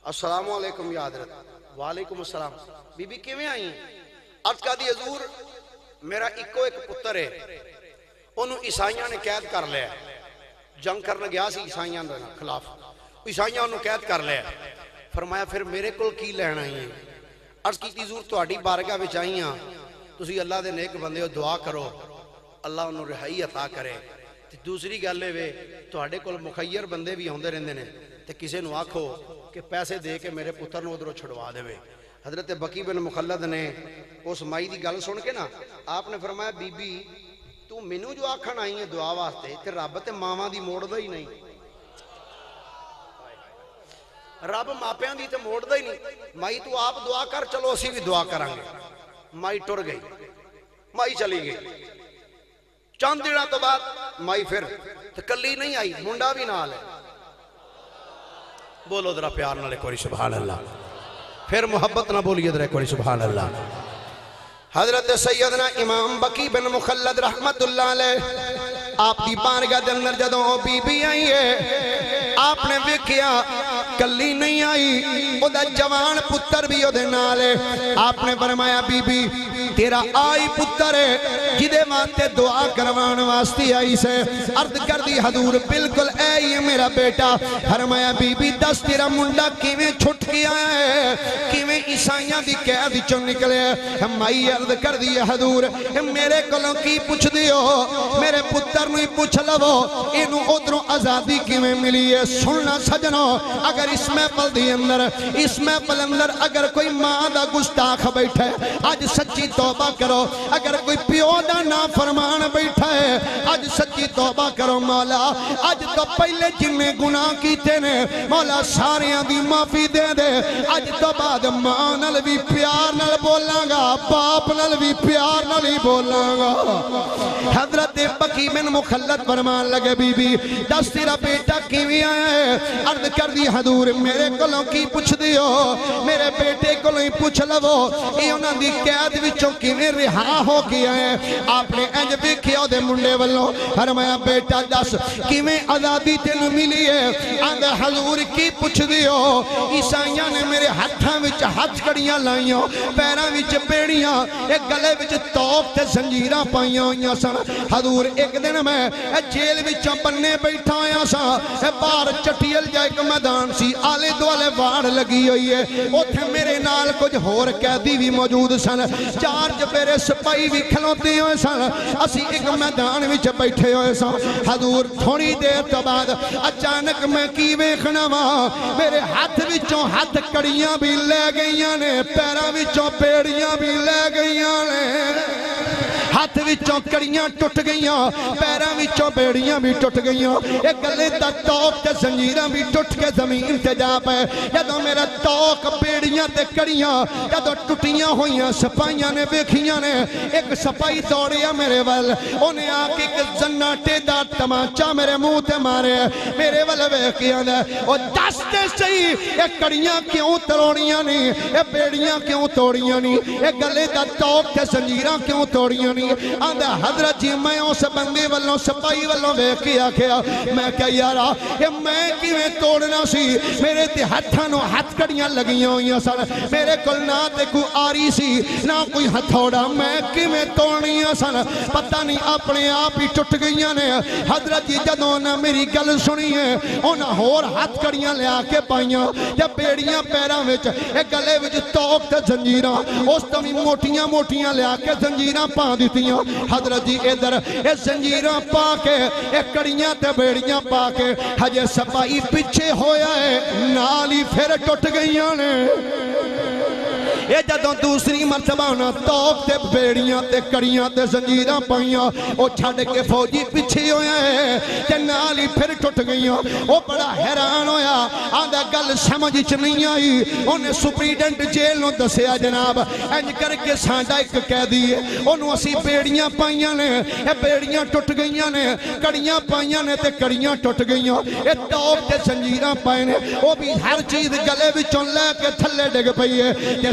السلام علیکم یا حضرت وعلیکم السلام بی بی کیویں آئی ہیں عرض کہا دی حضور میرا ایک پتر ہے انہوں عیسائیاں نے قید کر لیا جنگ کرنے گیا سی عیسائیاں دے خلاف، عیسائیاں انہوں قید کر لیا، فرمایا پھر میرے کول کی لینا ہی؟ عرض کی حضور تہاڈی بارگاہ وچ آئی ہاں، تسی اللہ دے نیک بندے ہو، دعا کرو اللہ انہوں رہائی عطا کرے۔ دوسری گل ہے تہاڈے کول مخیر بندے بھی ہوندے رہندے نے تے کسے نو آکھو کہ پیسے دے کے میرے پتر نو ادھروں چھڑوا دے۔ حضرت بکی بن مخلد نے اس مائی دی گل سن کے نا آپ نے فرمایا بی بی تو مینوں جو آکھن آئی ہے دعا واسطے تے رب تے ماواں دی موڑدا ہی نہیں، رب ماپیاں دی تے موڑدا ہی نہیں۔ مائی تو آپ دعا کر، چلو اسی بھی دعا کریں گے۔ مائی ٹر گئی، مائی چلی گئی۔ چند دنوں تو بعد مائی پھر کلی نہیں آئی، منڈا بھی نال ہے۔ بولو ذرا پیار نال ایک واری سبحان اللہ، پھر محبت نہ بولیے ذرا ایک واری سبحان اللہ۔ حضرت سیدنا امام بکی بن مخلد رحمت اللہ علیہ آپ دی بارگاہ دے اندر جدوں بی بی آئی ہے، آپ نے ویکھیا کلی نہیں آئی، او دا جوان پتر بھی او دے نال ہے۔ آپ نے فرمایا بی بی تیرا آئی پتر ہے جدے واسطے دعا کروان واسطے آئی سے۔ عرض کر دی حضور بالکل اے یہ میرا بیٹا۔ فرمایا بی بی دس تیرا منڈا کیویں چھٹ کے آیا ہے، کیویں عیسائیاں دی قید چوں نکلے؟ مائی عرض کر دی حضور میرے کولوں کی پوچھ دیو، میرے پتر نوں ہی پوچھ لو اینوں ادھروں آزادی کیویں ملی ہے۔ سننا سجنو، اگر اس محفل دی اندر، اس محفل اندر اگر کوئی ماں دا گستاخ بیٹھا ہے اج سچی توبہ کرو، اگر کوئی پیو دا نافرمان بیٹھا ہے اج سچی توبہ کرو۔ مولا اج تو پہلے جنہیں گناہ کیتے نے مولا ساریاں دی معافی دے دے، اج تو بعد ماں نال بھی پیار نال بولاں گا، باپ نال بھی پیار نال ہی بولاں گا۔ حضرت بکی بن مخلد فرمان لگے بی بی دس تیرا بیٹا کیویں آیا ہے؟ عرض کر دی حضور میرے کولوں کی پوچھ دیو، میرے بیٹے کولوں ہی پوچھ لو یہ انہاں دی قید وچوں کیویں رہا ہو گیا ہے۔ آپ نے انج ویکھیا دے منڈے والوں، فرمایا بیٹا دس کیویں آزادی تینوں ملی ہے؟ آندا حضور کی پوچھ دیو، عیسائیاں نے میرے ہتھاں وچ ہتھ کڑیاں لائیاں، پیراں وچ بیڑیاں، ایک گلے وچ توق تے زنجیراں پائیاں ہوئیاں سن۔ حضور ایک دن میں جیل وچوں بننے بیٹھا ہویا سا، باہر چٹیل جا ایک میدان سی، آلے دوالے واڑ لگی ہوئی ہے، اوتھے میرے نال کچھ ہور قیدی بھی موجود سن، چار چپیرے سپاہی بھی کھلوتے ہوئے سن، اسی ایک میدان وچ بیٹھے ہوئے سن۔ حضور تھوڑی دیر تو بعد اچانک میں کی ویکھنا وا، میرے ہاتھ وچوں ہاتھ کڑیاں بھی لے گئیاں نے، پیراں وچوں بیڑیاں بھی لے گئیاں نے، ہاتھ وچوں کڑیاں ٹوٹ گئیاں، پیراں وچوں بیڑیاں بھی ٹوٹ گئیاں، ایک گلے دا توق تے زنجیراں بھی ٹوٹ کے زمین تے جا پے۔ جدوں میرا توق بیڑیاں تے کڑیاں جدوں ٹوٹیاں ہوئیاں سپاہیاں نے ویکھیاں نے، ایک سپاہی دوڑیا میرے ول، اونے آ کے ایک زناٹے دا تمانچا میرے منہ تے مارے، میرے ول ویکھ کے آندا او دس تے صحیح اے کڑیاں کیوں توڑیاں نہیں، اے بیڑیاں کیوں توڑیاں نہیں، اے گلے دا توق تے زنجیراں کیوں توڑیاں نہیں؟ آندا حضرت جی میں اس بندے والوں سپاہی والوں ویکھ کے آکھیا میں کہ یارا اے میں کیویں توڑنا سی، میرے تے ہتھاں نوں ہتھ کڑیاں لگیاں ہوئیاں سن، میرے کول نہ تے کوئی آری سی نہ کوئی ہتھوڑا، میں کیویں توڑنیاں سن، پتہ نہیں اپنے آپ ہی ٹوٹ گئیاں نے۔ حضرت جی جدوں نہ میری گل سنی ہے انہاں ہور ہتھ کڑیاں لیا کے پائیاں تے بیڑیاں پیراں وچ، اے گلے وچ توق تے زنجیراں، اس تو بھی موٹیاں موٹیاں لیا کے زنجیراں پا دتیاں۔ حضرت جی ادھر اے زنجیراں پا کے اے کڑیاں تے بیڑیاں پا کے ہجے سپاہی پیچھے ہویا ہے، نال ہی پھر ٹوٹ گئیاں نے۔ یہ جدوں دوسری مرتبہ نہ توق تے بیڑیاں تے کڑیاں تے زنجیراں پائیاں، او چھڈ کے فوجی پیچھے ہویا ہے تے نال ہی پھر ٹوٹ گئیاں۔ او بڑا حیران ہویا، آندا گل سمجھ چ نہیں آئی، اونے سپریڈنٹ جیل نوں دسیا جناب انج کر کے ساڈا ایک قیدی ہے، اونوں اسی بیڑیاں پائیاں نے، اے بیڑیاں ٹوٹ گئیاں نے، کڑیاں پائیاں نے تے کڑیاں ٹوٹ گئیاں، اے توق تے زنجیراں پائے نے، او بھی ہر چیز گلے وچوں لے کے تھلے ڈگ پئی ہے تے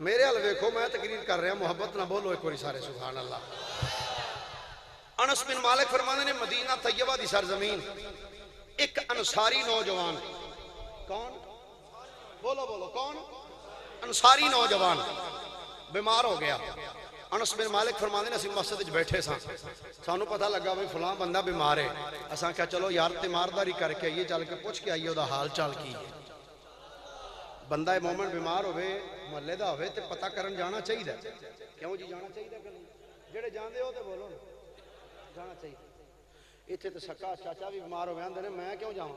میرے حال ویکھو میں تقریر کر رہا محبت نہ بولو ایک باری سارے سبحان اللہ انس بن مالک فرمانے نے مدینہ طیبہ دی سرزمین ایک انصاری نوجوان کون بولو بولو کون انصاری نوجوان بیمار ہو گیا انس بن مالک فرمانے نے اسی مسجد وچ بیٹھے ساں سانو پتہ لگا بھئی فلاں بندہ بیمار ہے اساں کہا چلو یار تیمارداری کر کے آئیے چل کے پوچھ کے آئیے او دا حال چال کی ہے بندہ مومن بیمار ہوئے محلے دا ہوئے تے پتہ کرن جانا چاہیے کیوں جی جانا چاہیے کہ نہیں جڑے جاندے ہو تے بولو جانا چاہیے اتنے تو سکا چاچا بھی بیمار ہو گئے میں کیوں جاؤں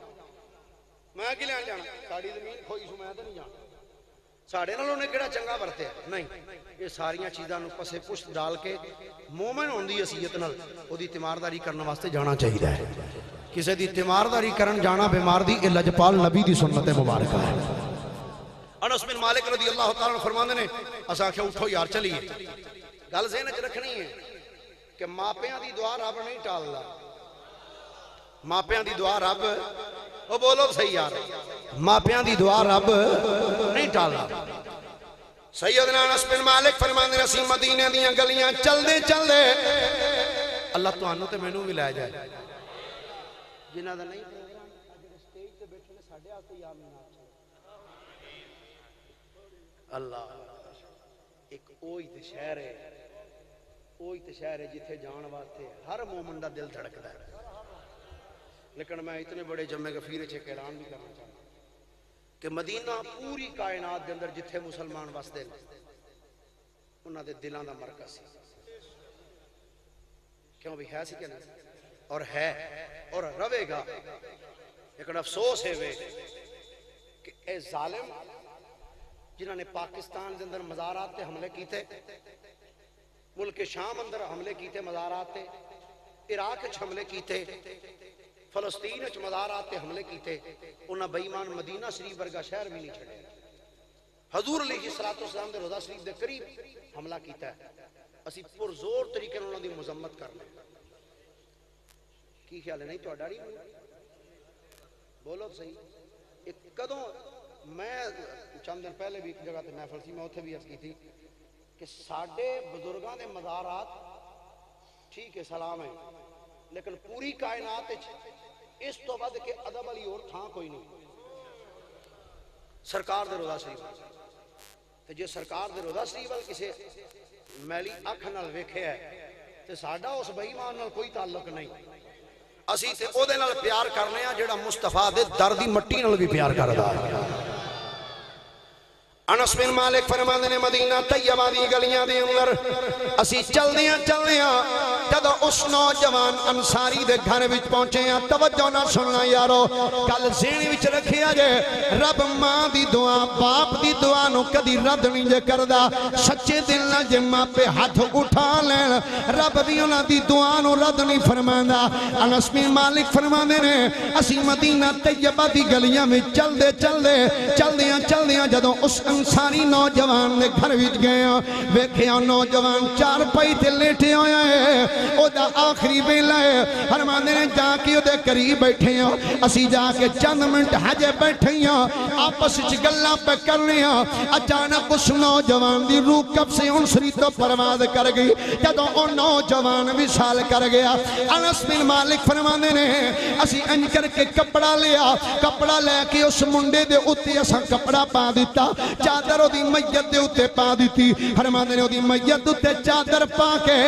میں کی لین جانا ساری زمین کھوئی سو میں تو نہیں جانا ساڑھے نال انہیں کیڑا چنگا برتے ہیں نہیں یہ ساریاں چیزاں نو پسے پشت ڈال کے مومن ہوندی حیثیت نال او دی تیمارداری کرنے واسطے جانا چاہیے کسی دی تیمارداری کرن جانا بیمار دی اے لجپال نبی دی سنت مبارکہ ہے انس بن مالک رضی اللہ تعالیٰ عنہ فرماندے نے اساں کہ اٹھو یار چلیے گل ذہن وچ رکھنی ہے کہ ماپیاں دی دعا رب نہیں ٹالدا ماپیاں دی دعا رب او بولو صحیح یار ماپیاں دی دعا رب نہیں ٹالدا سیدنا انس بن مالک فرماندے نے اسی مدینے دیاں گلیاں چلدے چلدے اللہ تانوں تے مینوں بھی لے جائے جنہاں دا نہیں پروگرام اج سٹیج تے بیٹھے نے ساڈے واسطے یا آمین اللہ ایک اوہی تے شہر ہے جتھے جان واسطے ہر مومن دا دل دھڑکدا ہے لیکن میں اتنے بڑے جمع غفیر ایک اعلان بھی کرنا چاہتا ہوں کہ مدینہ پوری کائنات دے اندر جتھے مسلمان وسدے انہاں دے دلاں دا مرکز ہے کیوں بھی ہے سی کہ نہیں اور ہے اور رہے گا لیکن افسوس ہے وے کہ اے ظالم جنہاں نے پاکستان دے اندر مزارات تے حملے کیتے ملک شام اندر حملے کیتے مزارات تے عراق وچ حملے کیتے فلسطین وچ مزارات تے حملے کیتے انہاں بے ایمان مدینہ شریف ورگا شہر بھی نہیں چھڑے حضور علیہ السلام دے روضہ شریف دے قریب حملہ کیتا ہے اسی پرزور طریقے نال انہاں دی مذمت کرنا کی خیال ہے نہیں تہاڈا نہیں بولو صحیح ایک کدوں میں چند دن پہلے بھی ایک جگہ تے محفل سی میں اوتھے بھی عرض کی تھی کہ ساڈے بزرگاں دے مزارات ٹھیک ہے سلام ہے لیکن پوری کائنات اس تو بعد کہ ادب والی اور تھاں کوئی نہیں سرکار دے روضہ شریف تے جے سرکار دے روضہ شریف وال کسے میلی اکھ نال ویکھیا ہے تے ساڈا اس بے ایمان نال کوئی تعلق نہیں اسی تے او دے نال پیار کرنے ہاں جیڑا مصطفیٰ دے در دی مٹی نال بھی پیار کردا ہے انس بن مالک فرماندے نے مدینہ طیبہ دی گلیاں دے اندر اسی چلدیاں جدو اس نوجوان انصاری دے گھر وچ پہنچے ہیں توجہ نہ سننا یارو کل ذہن وچ رکھیا جے رب ماں دی دعا باپ دی دعا نو کدی رد نہیں جے کردا سچے دل نال جے ماں پہ ہاتھ اٹھا لین رب بھی انہاں دی دعا نو رد نہیں فرماندا انس بن مالک فرماندے نے اسی مدینہ طیبہ دی گلیاں وچ چلدیاں جدوں اس انصاری نوجوان دے گھر وچ گئے ویکھیا نوجوان چار پائی تے لیٹے ہویا ہے او دا آخری ویلا ہے فرماندے نے جا کے او دے قریب بیٹھے ہیں اسی جا کے چند منٹ ہجے بیٹھے ہیں آپس وچ گلاں پہ کرنے ہیں اچانک اس نوجوان دی روح کب سے انصری تو پرواز کر گئی جدوں او نوجوان وصال کر گیا انس بن مالک فرماندے نے اسی انج کر کے کپڑا لے کے اس منڈے دے اوتے اساں کپڑا پا دیتا چادر او دی میت دے اوتے پا دیتی فرماندے نے او دی میت اوتے چادر پا کے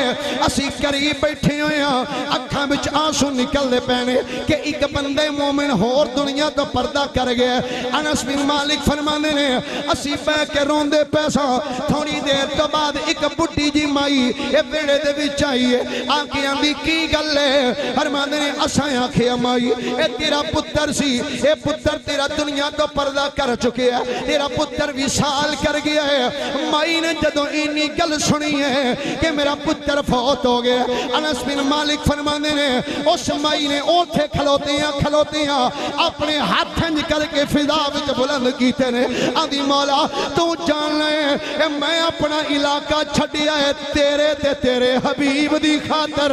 اسی قریب بیٹھے ہوئے ہیں اکھاں وچ آنسو نکل دے پینے کہ ایک بندے مومن ہور دنیا تو پردہ کر گئے انس بن مالک فرماندے نے اسی پہ کے روندے پیسا تھوڑی دیر تو بعد ایک بڈی جی مائی اے بیڑے دے وچ آئی ہے آنکھ آندی کی گل ہے فرماندے نے اساں آکھیا مائی اے تیرا پتر سی اے پتر تیرا دنیا تو پردہ کر چکے ہے تیرا پتر وصال کر گیا ہے مائی نے جدوں اینی گل سنی ہے کہ میرا پتر فوت ہو گیا انس بن مالک فرماندے نے اس مائی نے اوتھے کھلوتے ہیں اپنے ہاتھ انج کر کے فضا وچ بلند کیتے نے آندی مولا تو جان لے میں اپنا علاقہ چھڈیا ہے تیرے تے تیرے حبیب دی خاطر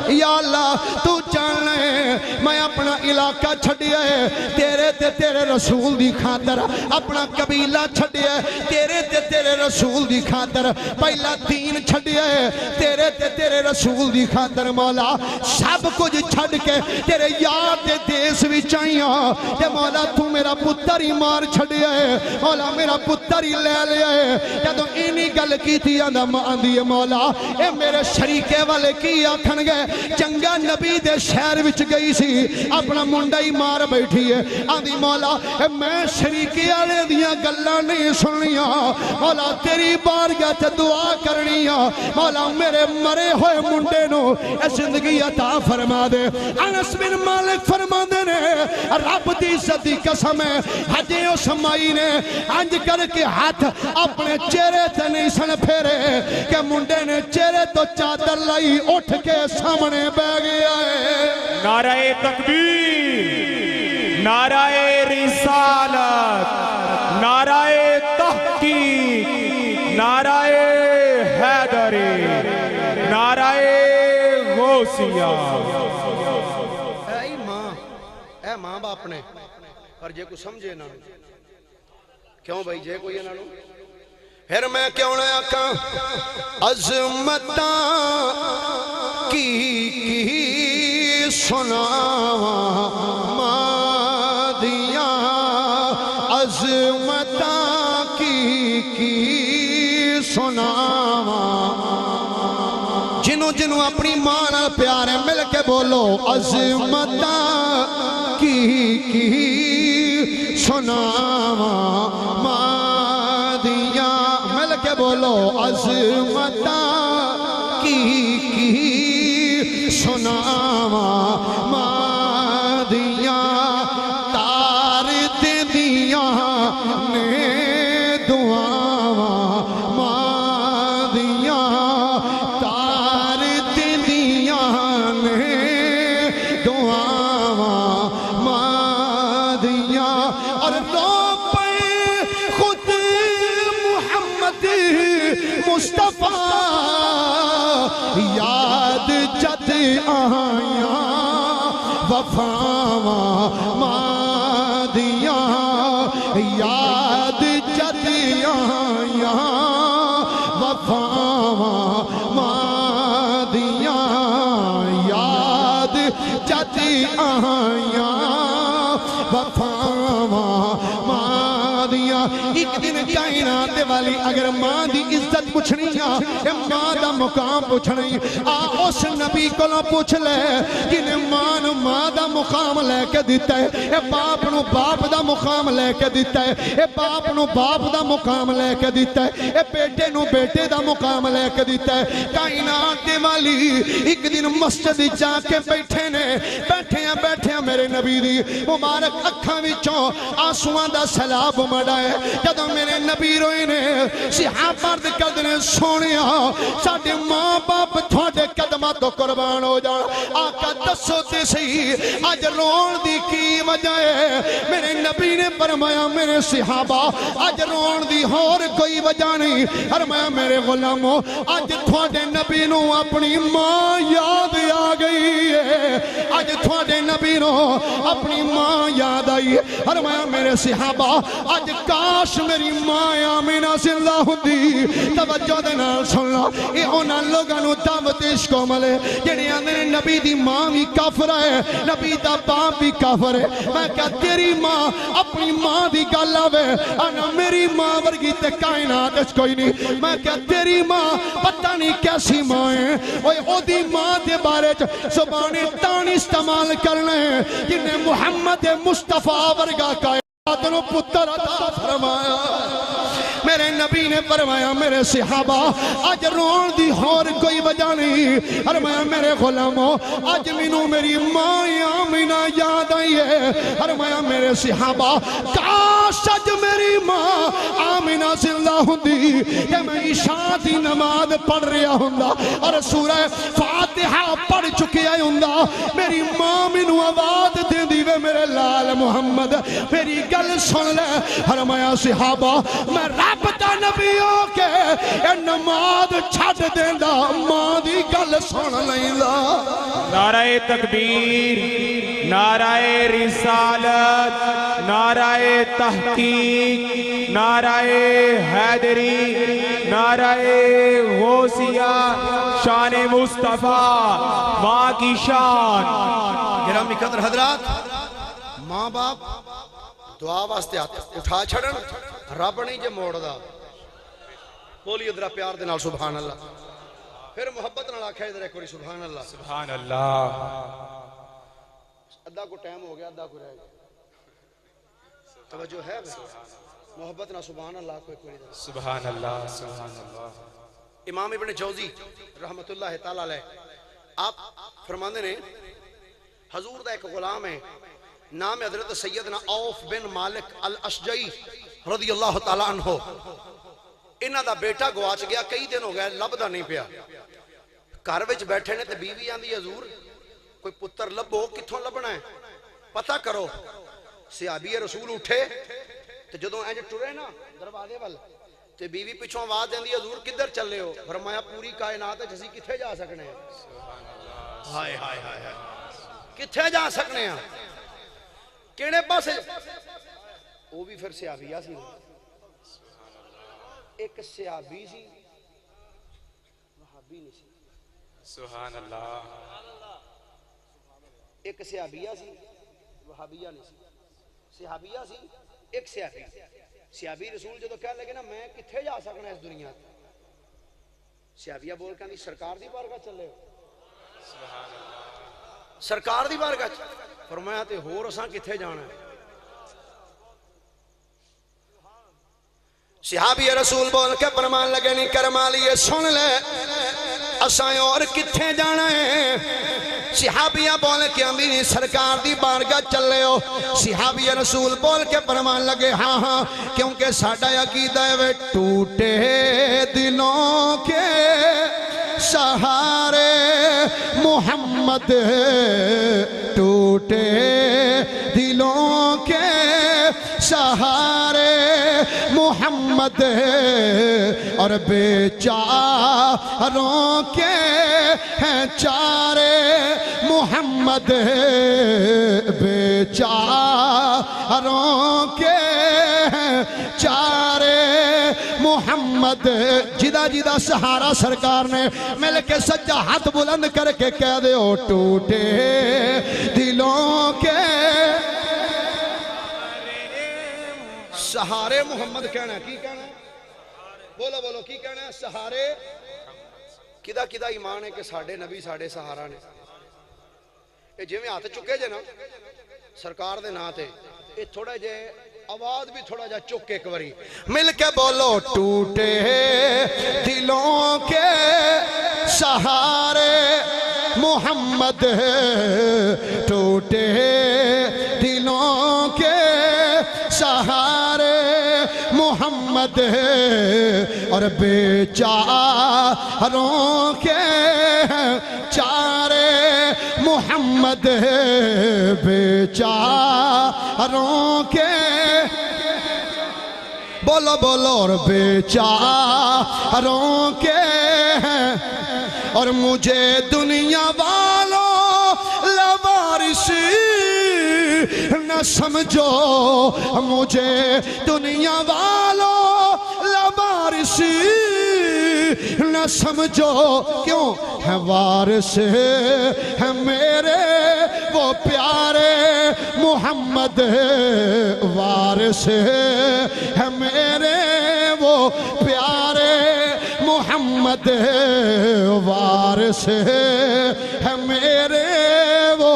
یا اللہ تو جان لے میں اپنا علاقہ چھڑیا ہے تیرے تے تیرے رسول دی خاطر، اپنا قبیلہ چھڑیا ہے تیرے تے تیرے رسول دی خاطر، پہلا دین چھڑیا ہے تیرے تے تیرے رسول دی خاطر، مولا سب کچھ چھڑ کے تیرے یار دے دیس بھی چاہیاں کہ مولا تو میرا پتر ہی مار چھڑیا ہے، مولا میرا پتر ہی لے لیا ہے، جدو اینی گل کی تھی آندہ ماندی ہے مولا اے میرے شریکے والے کی آکھن گئے چنگا نبی دے شہر وچ گئی سی اپنا منڈا ہی مار بیٹھی ہے، آندھی مولا اے میں شریکے والے دیاں گلاں نہیں سننیاں، مولا تیری بارگاہ تے دعا کرنیاں، مولا میرے مرے ہوئے منڈے نو اے زندگی عطا فرما دے۔ انس بن مالک فرما دے نے رب دی عزت دی قسم ہے حجے اس مائی نے انج کر کے ہاتھ اپنے چہرے تے نہیں سن پھیرے کہ منڈے نے چہرے تو چادر لائی اٹھ کے سامنے بہ گیا ہے۔ نعرہ تکبیر، نعرہ رسالت، نعرہ تحقیق، نعرہ حیدری، نعرہ غوثیہ۔ اے ماں باپ نے پر جے کو سمجھے نہ کیوں بھائی جے کوئی نہ پھر میں کیوں نہ آکاں عظمتاں کی سناواں مادیاں، عظمتاں کی سناواں، جنوں جنوں اپنی ماں نال پیار ہے مل کے بولو عظمتاں کی سناواں مادیاں، مل کے بولو عظمتاں کی سناواں مادیاں، تار دیاں نے دعاواں مادیاں، تار دیاں نے دعاواں مادیاں، اور رو پے خود محمد مصطفیٰ یاد جد آیاں وفاواں مادیاں، یاد جد آیاں وفاواں مادیاں، یاد جد آیاں وفاواں مادیاں۔ ایک دن کائنات والی اگر ماں دی عزت پوچھنی اے ماں دا مقام پوچھنی آ اس نبی کو پوچھ لے جنہیں ماں دا مقام لے کے دیتا ہے، اے باپ نو باپ دا مقام لے کے دیتا ہے، اے باپ نو باپ دا مقام لے کے دیتا ہے، اے بیٹے نو بیٹے دا مقام لے کے دیتا ہے۔ کائنات والی ایک دن مسجد جا کے بیٹھے ہیں میرے نبی دی مبارک اکھاں وچوں آنسواں دا سیلاب مڑا ہے، جدوں میرے نبی روئے نے صحابہ عرض کردے نے سونیا ساڈے ماں باپ تھوڑے قدماں تو قربان ہو جان، آقا دسو تے صحیح اج رون دی کی وجہ ہے؟ میرے نبی نے فرمایا میرے صحابہ اج رون دی اور کوئی وجہ نہیں، فرمایا میرے غلاموں اج تھوڑے نبی نو اپنی ماں یاد آ گئی ہے، اج تھوڑے نبی نو اپنی ماں یاد آئی ہے، فرمایا میرے صحابہ اج کاش میری ماں آمینہ زندہ ہوندی۔ توجہ دے نال سننا اے انہاں لوگاں نو دعوت عشق ملے جڑے آندے نبی دی ماں بھی کافر ہے، نبی دا باپ بھی کافر ہے، میں کہا تیری ماں اپنی ماں دی گل آوے انا میری ماں ورگی تے کائنات وچ کوئی نہیں، میں کہا تیری ماں پتہ نہیں کیسی ماں ہے، اوے او دی ماں دے بارے چ زبان تان استعمال کرنا ہے جنہیں محمد مصطفیٰ ورگا کائنات نو پتر عطا فرمایا۔ میرے نبی نے فرمایا میرے صحابہ اج رون دی اور کوئی وجہ نہیں، فرمایا میرے غلاموں اج مینوں میری ماں آمینہ یاد آئی ہے، فرمایا میرے صحابہ کاش اج میری ماں آمینہ زندہ ہوندی کہ میں عشاء دی نماز پڑھ رہا ہوندا اور سورہ فاتحہ پڑھ چکیا ہوندا، میری ماں مینوں آواز دیندی وے میرے لال محمد میری گل سن لے فرمایا صحابہ میں رب دا نبی ہو کے اے نماز چھڈ دیندا ماں دی گل سن لیندا نعرہ تکبیر نعرہ رسالت نعرہ تحقیق نعرہ حیدری نعرہ غوثیہ شان مصطفیٰ ماں کی شان گرامی قدر حضرات ماں باپ دعا واسطے اٹھا چھڑن رب نہیں جے موڑ دا بولی ادھر پیار دے نال سبحان اللہ پھر محبت نال آکھے ادھر ایک باری سبحان اللہ سبحان اللہ ادھا کو ٹائم ہو گیا ادھا کو رہ گیا توجہ ہے محبت نہ سبحان اللہ کو ایک باری سبحان اللہ سبحان اللہ امام ابن جوزی رحمت اللہ تعالیٰ علیہ آپ فرماندے نے حضور دا ایک غلام ہے نام حضرت سیدنا عوف بن مالک الاشجعی رضی اللہ تعالیٰ عنہ انہاں دا بیٹا گواچ گیا کئی دن ہو گئے لبدا نہیں پیا گھر وچ بیٹھے نے تے بیوی آندی حضور کوئی پتر لبو کتھوں لبنا ہے پتہ کرو صحابی رسول اٹھے تے جدوں انج ٹرے نا دروازے وال تے بیوی پیچھوں آواز دیندی حضور کدھر چلے ہو فرمایا پوری کائنات وچ اسی کتھے جا سکنے ہیں ہائے ہائے ہائے کتھے جا سکنے ہیں کیڑے پاسے وہ بھی پھر صحابیہ سی ایک صحابی سی وہابی نہیں سی سبحان اللہ ایک صحابیہ سی وہابیہ نہیں سی صحابیہ سی ایک صحابی صحابی رسول جدو کہہ لگے نا میں کتھے جا سکنا اس دنیا صحابیہ بول کہ سرکار دی بارگاہ چلے ہو سرکار دی بارگاہ فرمایا تے ہور اساں کتھے جانا ہے صحابی رسول بول کے فرمان لگے نہیں کرما لیے سن لے اساں اور کتھے جانا ہے صحابیہ بول کے اندھی سرکار دی بارگاہ چلے ہو صحابی رسول بول کے فرمان لگے ہاں ہاں کیونکہ ساڈا عقیدہ ہے ٹوٹے دلوں کے سہارے محمد ٹوٹے دلوں کے سہارے محمد اور بیچاروں کے ہیں چارے محمد بیچاروں کے ہیں چارے محمد جدا جدا سہارا سرکار نے مل کے سجا ہاتھ بلند کر کے کہہ دے او ٹوٹے دلوں کے سہارے محمد کہنا ہے کی کہنا ہے بولو بولو کی کہنا ہے سہارے کدا کدا ایمان ہے کہ ساڑھے نبی ساڑھے سہارا نے اے جی میں ہاتھ چکے جے نا سرکار دے نا تے اے تھوڑا جے آواز بھی تھوڑا جا چک ایک وری مل کے بولو ٹوٹے دلوں کے سہارے محمد ٹوٹے دلوں کے سہارے محمد اور بیچاروں کے چارے محمد بیچاروں کے بولو بولو اور بیچاروں کے اور مجھے دنیا والوں لوارثی نہ سمجھو مجھے دنیا والوں لوارثی نہ سمجھو کیوں ہے وارث ہے میرے وہ پیارے محمد وارث ہے میرے وہ پیارے محمد وارث ہے میرے وہ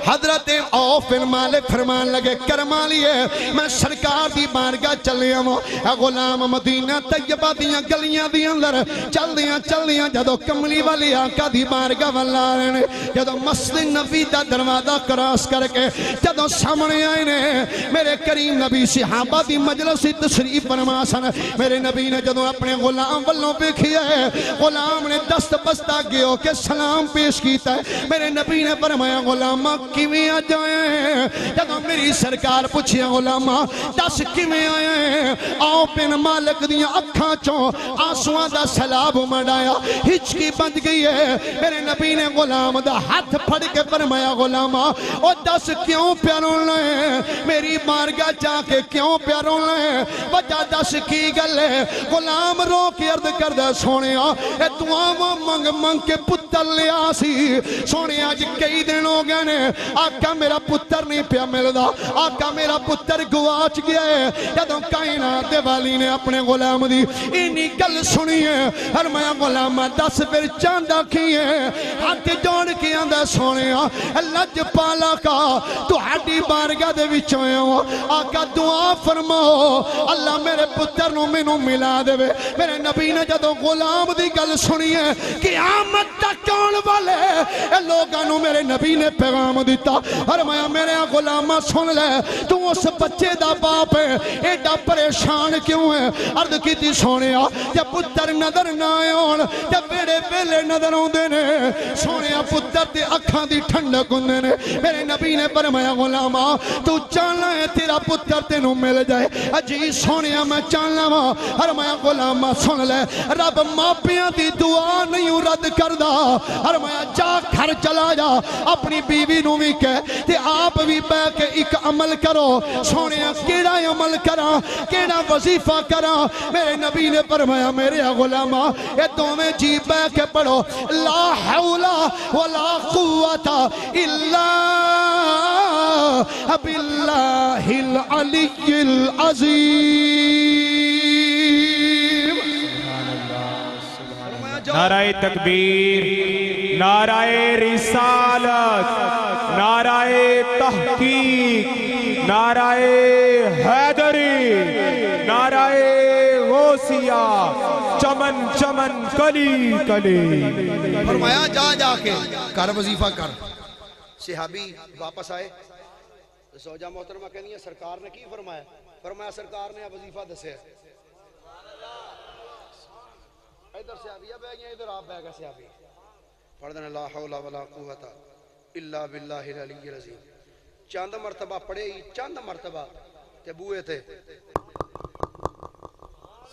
حضرت عوف بن مالک فرمان لگے کرما لیے میں سرکار دی بارگاہ چلے ہوں غلام مدینہ طیبہ دیاں گلیاں دی اندر چل دیاں جدو کملی والی آقا دی بارگاہ والا رہنے جدو مسجد نبی دا دروازہ کراس کر کے جدو سامنے آئے نے میرے کریم نبی صحابہ دی مجلس تشریف فرما سن میرے نبی نے جدو اپنے غلام والوں پہ کیا ہے غلام نے دست بستہ گئے ہو کے سلام پیش کیتا ہے میرے نبی نے فرمایا غلامہ کیویں اج آئے جدوں میری سرکار پوچھیا غلاما دس کیویں آئے آؤ بن مالک دیاں اکھاں چوں آنسواں دا سیلاب منڈایا ہچکی بند گئی ہے میرے نبی نے غلام دا ہاتھ پھڑ کے فرمایا غلاما او دس کیوں پیاروں لے میری بارگاہ جا کے کیوں پیاروں لے وجہ دس کی گل ہے غلام رو کے عرض کردہ سونیا اے دعاواں منگ منگ کے پتر لیا سی سونیا آج کئی دن ہو گئے نے آقا میرا پتر نہیں پیا ملدا آقا میرا پتر گواچ گیا ہے جدوں کائنات والی نے اپنے غلام دی اینی گل سنی ہے فرمایا غلام دس پھر چاندہ کی ہے ہاتھ جوڑ کے آندا سونیا لج پالا کا تو ہڈی بارگاہ دے وچ آیا ہوں آقا دعا فرماؤ اللہ میرے پتر نو مینوں ملا دے میرے نبی نے جدوں غلام دی گل سنی ہے قیامت تک کون والے اے لوگاں نو میرے نبی نے پیغام دیتا فرمایا میرے غلاماں سن لے تو اس بچے دا باپ ہے ایڈا پریشان کیوں ہے عرض کیتی سونیا جے پتر نظر نہ آون تے بیڑے ویلے نظر اوندے نے سونیا پتر تے اکھاں دی ٹھنڈک ہوندے نے میرے نبی نے فرمایا غلاما تو چاہنا ہے تیرا پتر تینوں مل جائے اجی سونیا میں چاہنا وا فرمایا غلاما سن لے رب ماپیاں دی دعا نہیں رد کردا فرمایا جا گھر چلا جا اپنی بیوی نو بھی کہہ تے آپ بھی بیٹھ کے ایک عمل کرو سونیا کیڑا عمل کراں کیڑا وظیفہ کراں میرے نبی نے فرمایا میرے غلاما اے دوویں جی بیٹھ کے پڑھو لا حول ولا قوت الا باللہ العلی العظیم نعرہ تکبیر، نعرہ رسالت، نعرہ تحقیق، نعرہ حیدری، نعرہ غوثیہ، چمن چمن کلی کلی. فرمایا جا جا کے کر وظیفہ کر. صحابی واپس آئے زوجہ محترمہ کہنی ہے سرکار نے کی فرمایا؟ فرمایا سرکار نے وظیفہ دسے. ادھر صحابیہ بہ گیا ادھر آپ بہ گئے صحابی پڑھ دینا لا حول ولا قوت الا باللہ العلی العظیم. چند مرتبہ پڑھے ہی چند مرتبہ تے بوئے تھے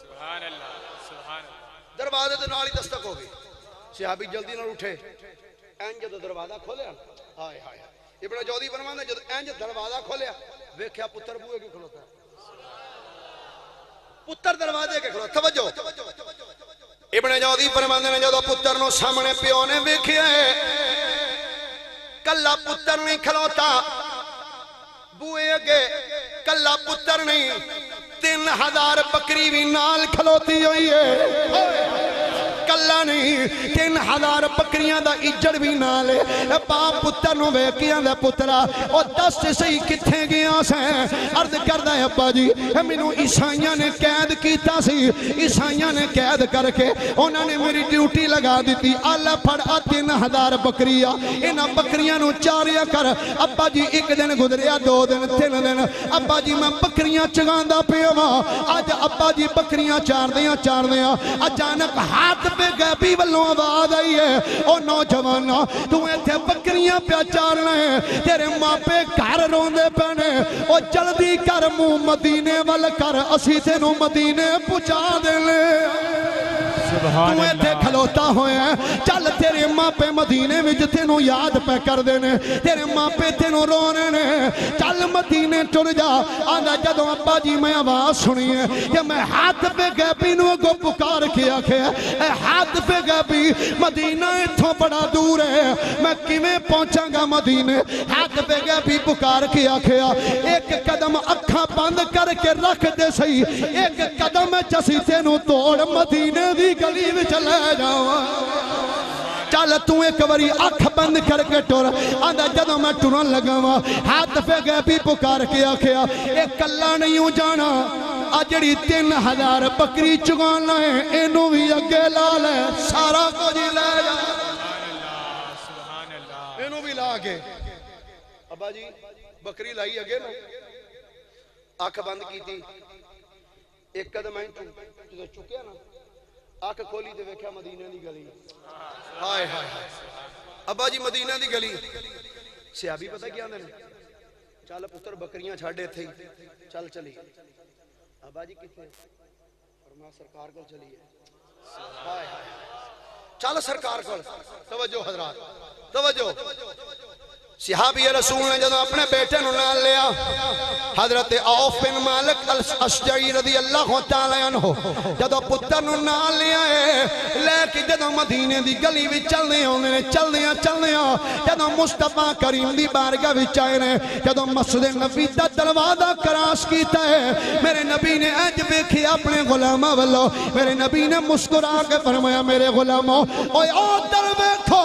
سبحان اللہ سبحان اللہ. دروازے تے نال ہی دستک ہو گئی. صحابی جلدی نال اٹھے این جدو دروازہ کھولیا ہائے ہائے ابن جودی فرماندے جدو این جدو دروازہ کھولیا ویکھیا پتر بوئے کے کھلوتا پتر دروازے کے کھلوتا. توجہ ابن جودی فرماندے نے جدو پتر نو سامنے پیو نے ویکھیا ہے کلا پتر نہیں کھلوتا بوئے اگے کلا پتر نہیں 3000 بکری بھی نال کھلوتی ہوئی ہے کلا نہیں 3000 بکریاں دا اجڑ بھی نال ہے. باپ پتر نو ویکھیاں دا پترا او دس صحیح کتھے گیا سیں عرض کردا ہے ابا جی مینوں عیسائیاں نے قید کیتا سی عیسائیاں نے قید کر کے انہاں نے میری ڈیوٹی لگا دیتی آلا پھڑ 3000 بکریاں انہاں بکریاں نو چاریا کر. ابا جی ایک دن گزریا 2 دن 3 دن ابا جی میں بکریاں چگاندا پیا وا اج ابا جی بکریاں چاردیاں اچانک ہاتھ پہ غیبی والوں آواز آئی ہے او نوجواناں تو ایتھے بکریاں پیا چارنا ہے تیرے ماں پہ گھر روندے پینے او جلدی کر منہ مدینے وال کر اسی تینوں مدینے پہنچا دے لے. تو ایتھے کھلوتا ہوئے ہیں چل تیرے ماں پہ مدینے میں تینوں یاد پہ کر دینے تیرے ماں پہ تینوں رونے نے چل مدینے ٹر جا. آندا جدوں ابا جی میں آواز سنی ہے کہ میں ہاتھ پہ غیبی نو اگوں پکار کے آکھے اے ہاتھ پہ غیبی مدینہ اتھوں بڑا دور ہے میں کیویں پہنچاں گا مدینے. ہاتھ پہ غیبی پکار کے آکھے ایک قدم اکھاں بند کر کے رکھ دے سہی ایک قدم چسی تینوں توڑ مدینے دی گلی وچ لے جاواں. چل تو ایک باری اکھ بند کر کے ٹر. آندا جدوں میں ٹرن لگا وا ہاتھ پہ غیبی پکار کے آکھیا اے کلا نہیں ہو جانا آ جڑی 3000 بکری چگانا ہے اینو بھی اگے لا لے سارا کچھ لے جا اینو بھی لا کے. ابا جی بکری لائی اگے نا اکھ بند کیتی ایک قدم آئی تو جدو چکیا نا اکھ کھولی تے ویکھیا مدینہ دی گلی ہائے ہائے ابا جی مدینہ دی گلی صحابی پتہ کیا آندے نے چل پتر بکریاں چھڈ ایتھے ہی چل چلی ابا جی کتنے فرمایا سرکار کو چلیے ہائے ہائے چل سرکار کو توجہ حضرات توجہ صحابی رسول نے جدو اپنے بیٹے نو نال لیا حضرت عوف بن مالک الاشجعی رضی اللہ تعالی عنہ جدو پتر نو نال لیا ہے لے کے جدو مدینے دی گلی وچ چلنے ہوندے نے چلدیاں جدو مصطفیٰ کریم دی بارگاہ وچ آئے نے جدو مسجد نبی دا دروازہ کراس کیتا ہے میرے نبی نے اج ویکھیا اپنے غلاماں والو میرے نبی نے مسکرا کے فرمایا میرے غلامو اوے ادھر ویکھو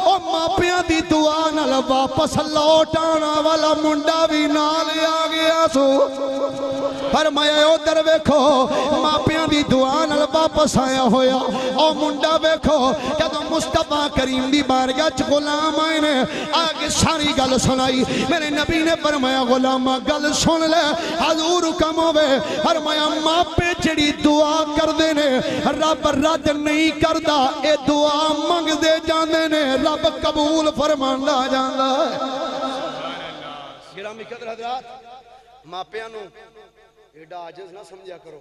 او ماپیاں دی دعا نال واپس لوٹ آنا والا منڈا بھی نال آ گیا سو فرمایا ادھر ویکھو ماپیاں دی دعا نال واپس آیا ہویا او منڈا ویکھو جدوں مصطفیٰ کریم دی بارگاہ چ غلام آئے نے آگے ساری گل سنائی میرے نبی نے فرمایا غلامہ گل سن لے حضور حکم ہوے فرمایا ماپے جڑی دعا کردے نے رب رد نہیں کردا اے دعا منگ دے جاندے نے رب قبول فرماندا جاندا گرامی قدر حضرات ماپیاں نو ایڈا عاجز نہ سمجھا کرو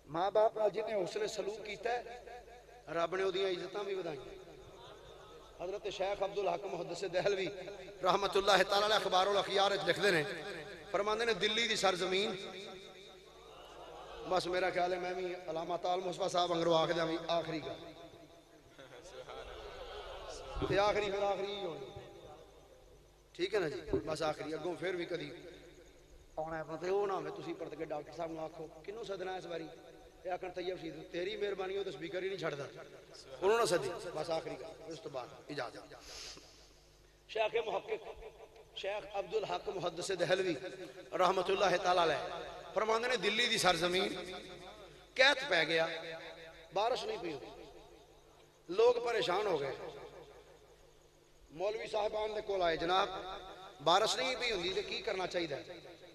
ماں باپ نال جتنے حسن سلوک کیتا ہے رب نے اودیاں عزتاں بھی ودائیں حضرت شیخ عبدالحق محدث دہلوی رحمت اللہ تعالی علیہ اخبار الاخیار وچ لکھدے نے فرماندے نے دلی دی سرزمین بس میرا خیال ہے میں بھی علامہ تعال مصطفیٰ صاحب انگرو آکھ دیاں آخری گل تے آخری پھر آخری ہی ہونی ٹھیک ہے نا جی بس آخری اگوں پھر بھی کدی آنا ہے پتہ وہ نہ ہوے تسی پڑھ کے ڈاکٹر صاحب نو آکھو کنوں سدنا اس باری اے آکھن طیب شہید تیری مہربانی ہو تے سپیکر ہی نہیں چھڑدا انہوں نے سدی بس آخری گل اس تو بعد اجازت شیخ محقق شیخ عبدالحق محدث دہلوی رحمت اللہ تعالی علیہ فرماندے نے دلی دی سرزمین قحط پہ گیا بارش نہیں پئی لوگ پریشان ہو گئے مولوی صاحبان دے کول آئے جناب بارش نہیں پئی ہوندی تے کی کرنا چاہیے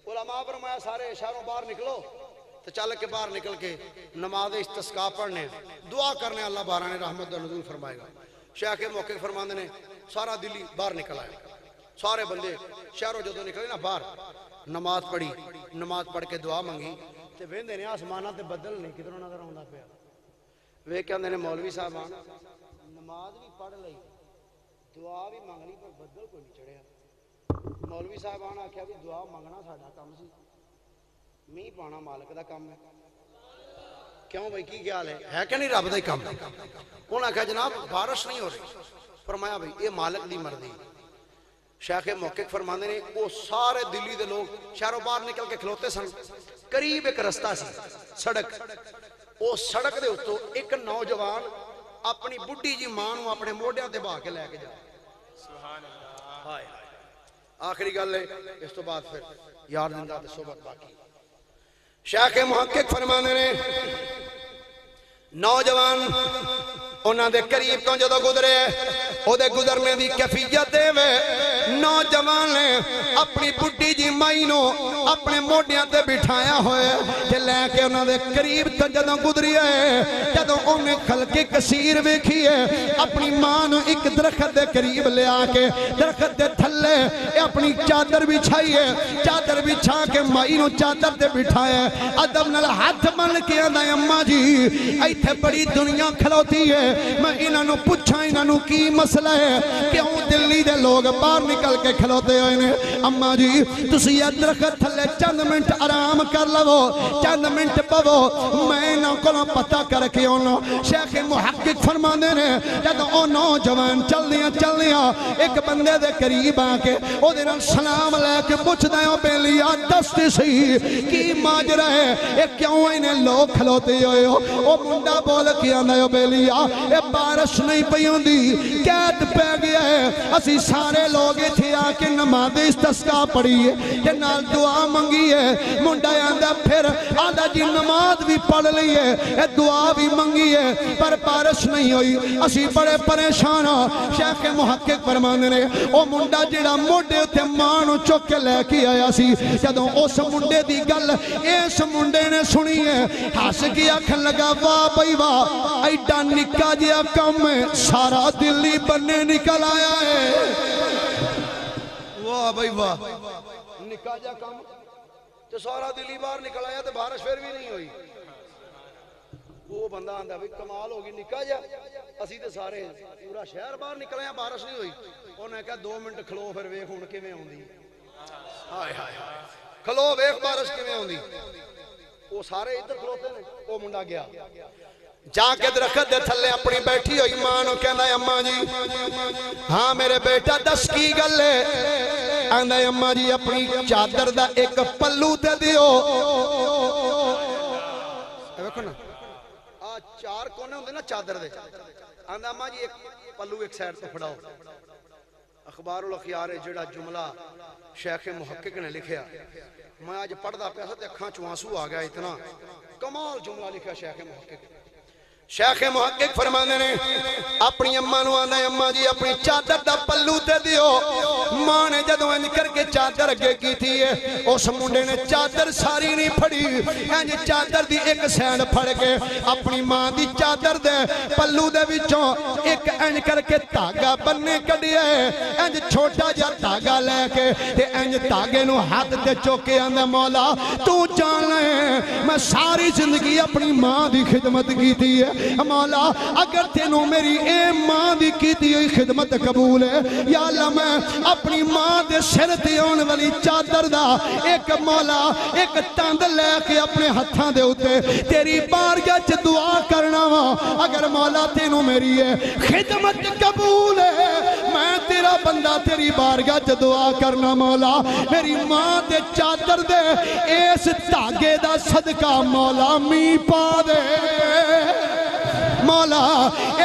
علماء فرمایا سارے شہروں باہر نکلو تو چل کے باہر نکل کے نماز استسقاء پڑھنے دعا کرنے اللہ باران رحمت دا نزول فرمائے گا شیخ محقق فرماندے نے سارا دلی باہر نکل آئے سارے بندے شہروں جدوں نکلے نا باہر نماز پڑھی نماز پڑھ کے دعا منگی تے ویندے نے آسماناں تے بدل نہیں کدھروں نظر آوندا پیا ویکھ کے نے مولوی صاحبان نماز بھی پڑھ لئی دعا بھی منگ لی پر بدل کوئی نہیں چڑھیا مولوی صاحبان آکھیا بھی دعا منگنا ساڈا کم سی می پانا مالک دا کم ہے کیوں بھائی کی خیال ہے کہ نہیں رب دا ہی کم انہاں آکھیا جناب بارش نہیں ہو رہی فرمایا بھائی یہ مالک دی مرضی شیخ محقق فرماندے نے وہ سارے دلی دے لوگ شہروں باہر نکل کے کھلوتے سن قریب ایک رستہ سی سڑک وہ سڑک دے اتوں ایک نوجوان اپنی بڈھی جی ماں نو اپنے موڈیاں تے بہا کے لے کے جا سبحان اللہ ہائے ہائے آخری گل ہے اس تو بعد پھر یار زندہ تے صحبت باقی شیخ محقق فرماندے نے نوجوان انہاں دے قریب تو جدوں گزرے او دے گزرنے دی کیفیت دے نوجوان نے اپنی بڈھی جی مائی نو اپنے موڈیاں تے بٹھایا ہوئے کہ لے کے انہاں دے قریب تو جدوں گزری ہے جدوں انہیں خلق کثیر ویکھی ہے اپنی ماں نو ایک درخت دے قریب لے آ کے درخت دے تھلے اپنی چادر بچھائی ہے چادر بچھا کے مائی نو چادر تے بٹھایا ہے ادب نال ہاتھ بن کے آندا اماں جی ایتھے بڑی دنیا کھلوتی ہے میں انہاں نو پوچھاں انہاں نو کی مسئلہ ہے کیوں دلی دے لوگ باہر نکل کے کھلوتے ہوئے نے اماں جی تسی یہ درخت تھلے چند منٹ آرام کر لو چند منٹ پو میں انہاں کو پتہ کر کے آنا شیخ محقق فرماندے نے جب او نوجوان چلدیاں ایک بندے دے قریب آ کے او دے نال سلام لے کے پوچھدا ہے او بیلیا دستی سی کی ماجرا ہے اے کیوں انہیں لوگ کھلوتے ہوئے ہو او منڈا بول کے آندا ہے او بیلیا اے بارش نہیں پئی ہوندی قحط پہ گیا ہے اسی سارے لوگ ایتھے آ کے نماز استسقاء پڑھی ہے تے نال دعا منگی ہے منڈا آندا پھر آندا جی نماز بھی پڑھ لی ہے اے دعا بھی منگی ہے پر بارش نہیں ہوئی اسی بڑے پریشان ہاں شیخ محقق فرماندے نے او منڈا جڑا موڈے تے ماں نو چک کے لے کے آیا سی جدوں اس منڈے دی گل اس منڈے نے سنی ہے ہس کے آکھن لگا واہ بھائی واہ ایڈا نکا جیا کم ہے سارا دلی بننے نکل آیا ہے واہ بھائی واہ نکا جا کام تو سارا دلی باہر نکل آیا تو بارش پھر بھی نہیں ہوئی وہ بندہ آندا بھئی کمال ہوگی نکا جا اسی تے سارے پورا شہر باہر نکل آیا بارش نہیں ہوئی انہیں کہا 2 منٹ کھلو پھر ویکھ ہن کیویں ہوندی ہائے ہائے کھلو ویکھ بارش کیویں ہوندی وہ سارے ادھر کھلوتے نے وہ منڈا گیا جا کے درخت دے تھلے اپنی بیٹھی ہوئی ماں نو کہندا ہے اماں جی ہاں میرے بیٹا دس کی گل ہے آندا ہے اماں جی اپنی چادر دا ایک پلو تے دیو ویکھو نا آ 4 کونے ہوندے نا چادر دے آندا اماں جی ایک پلو ایک سائڈ تے پھڑاؤ اخبار الاخیار جڑا جملہ شیخ محقق نے لکھیا میں آج پڑھدا پیا تے اکھاں چوں آنسو آ گیا اتنا کمال جملہ لکھیا شیخ محقق فرماندے نے اپنی اماں نو آندا ہے اماں جی اپنی چادر دا پلو تے دیو ماں نے جدوں انج کر کے چادر اگے کیتی ہے اس منڈے نے چادر ساری نہیں پھڑی انج چادر دی ایک سینڈ پھڑ کے اپنی ماں دی چادر دے پلو دے وچوں ایک انج کر کے دھاگا بننے کڈیا ہے انج چھوٹا جا دھاگا لے کے تے انج دھاگے نو ہاتھ تے چوک کے آندا مولا تو جان لے میں ساری زندگی اپنی ماں دی خدمت کیتی ہے مولا اگر تینوں میری اے ماں دی کیتی ہوئی خدمت قبول ہے یا اللہ میں اپنی ماں دے سر تے اون والی چادر دا ایک مولا ایک تند لے کے اپنے ہتھاں دے اوتے تیری بارگاہ وچ دعا کرنا وا اگر مولا تینوں میری اے خدمت قبول ہے میں تیرا بندہ تیری بارگاہ وچ دعا کرنا مولا میری ماں دے چادر دے اس دھاگے دا صدقہ مولا می پا دے مولا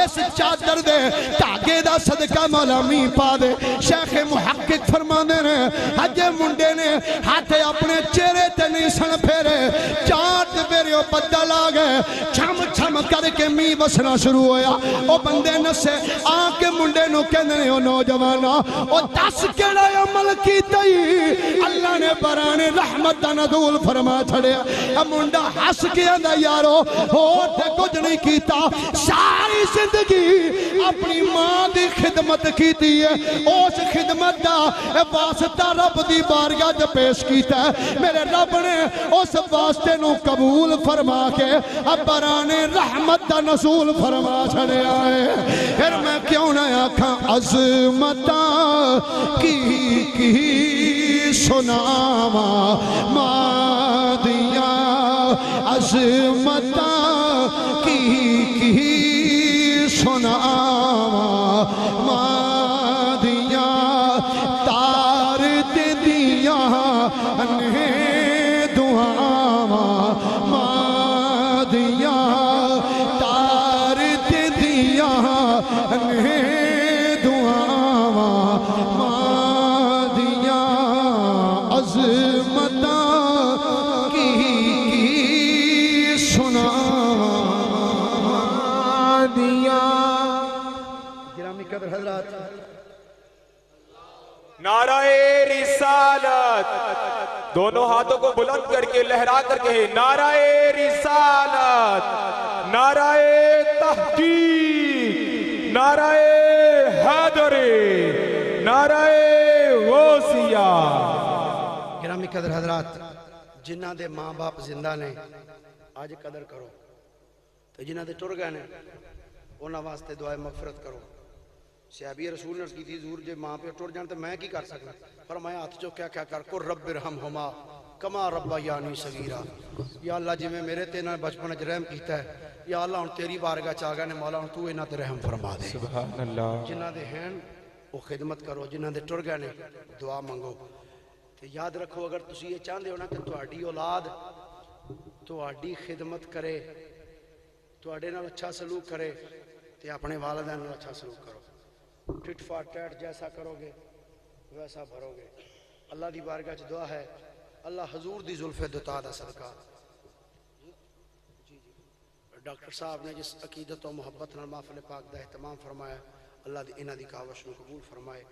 اس چادر دے دھاگے دا صدقہ مولا می پا دے شیخ محقق فرماندے نے حج منڈے نے ہاتھ اپنے چہرے تے نہیں سن پھیرے 4 میرے بدل آ گئے چھم چھم کر کے می وسنا شروع ہویا او بندے نسے آ کے منڈے نو کہندے نے او نوجوانا او 10 کیڑا عمل کیتا ہی اللہ نے بران رحمت دا نزول فرما چھڑیا منڈا ہس کے آندا یارو ہو تے کچھ نہیں کیتا ساری زندگی اپنی ماں دی خدمت کیتی ہے اس خدمت دا واسطہ رب دی بارگاہ تے پیش کیتا ہے میرے رب نے اس واسطے نو قبول فرما کے بران رحمت دا نزول فرما چھڑیا ہے پھر میں کیوں نہ آکھاں عظمتاں کی سناواں ماں دیاں عظمتاں کی سناواں ماں دیاں تار تے دیاں نے دعاواں ماں دیاں تار تے دیاں نے دعاواں ماں دیاں عظمتاں کی سناواں گرامی قدر حضرات نعرہ رسالت دونوں ہاتھوں کو بلند کر کے لہرا کر کہے نعرہ رسالت نعرہ تحقیق نعرہ حیدر نعرہ غوثیہ گرامی قدر حضرات جنہ دے ماں باپ زندہ نے آج قدر کرو تو جنہ دے ٹر گئے نے انہاں واسطے دعائے مغفرت کرو صحابی رسول نے عرض کی تھی حضور جے ماں پہ ٹر جان تو میں کی کر سکتا فرمایا ہاتھ جو کیا کر کو رب ارحمہما کما ربیانی صغیرا یا اللہ جی میں میرے تے نہ بچپن وچ رحم کیتا ہے یا اللہ ہن تیری بارگاہ چ آ گئے نے مولا ہن تو انہاں تے رحم فرما دے سبحان اللہ جنہاں دے ہیں وہ خدمت کرو جنہاں دے ٹر گئے نے دعا منگو تے یاد رکھو اگر تسی یہ چاہندے ہو نا کہ تہاڈی اولاد تہاڈی خدمت کرے تہاڈے نال اچھا سلوک کرے تے اپنے والدین نال اچھا سلوک کرو ٹٹ فار ٹیٹ جیسا کرو گے ویسا بھرو گے اللہ دی بارگاہ چ دعا ہے اللہ حضور دی زلف دتا دا صدقہ ڈاکٹر صاحب نے جس عقیدت و محبت نال محفل پاک دا اہتمام فرمایا اللہ دی انہاں دی کاوش نو قبول فرمائے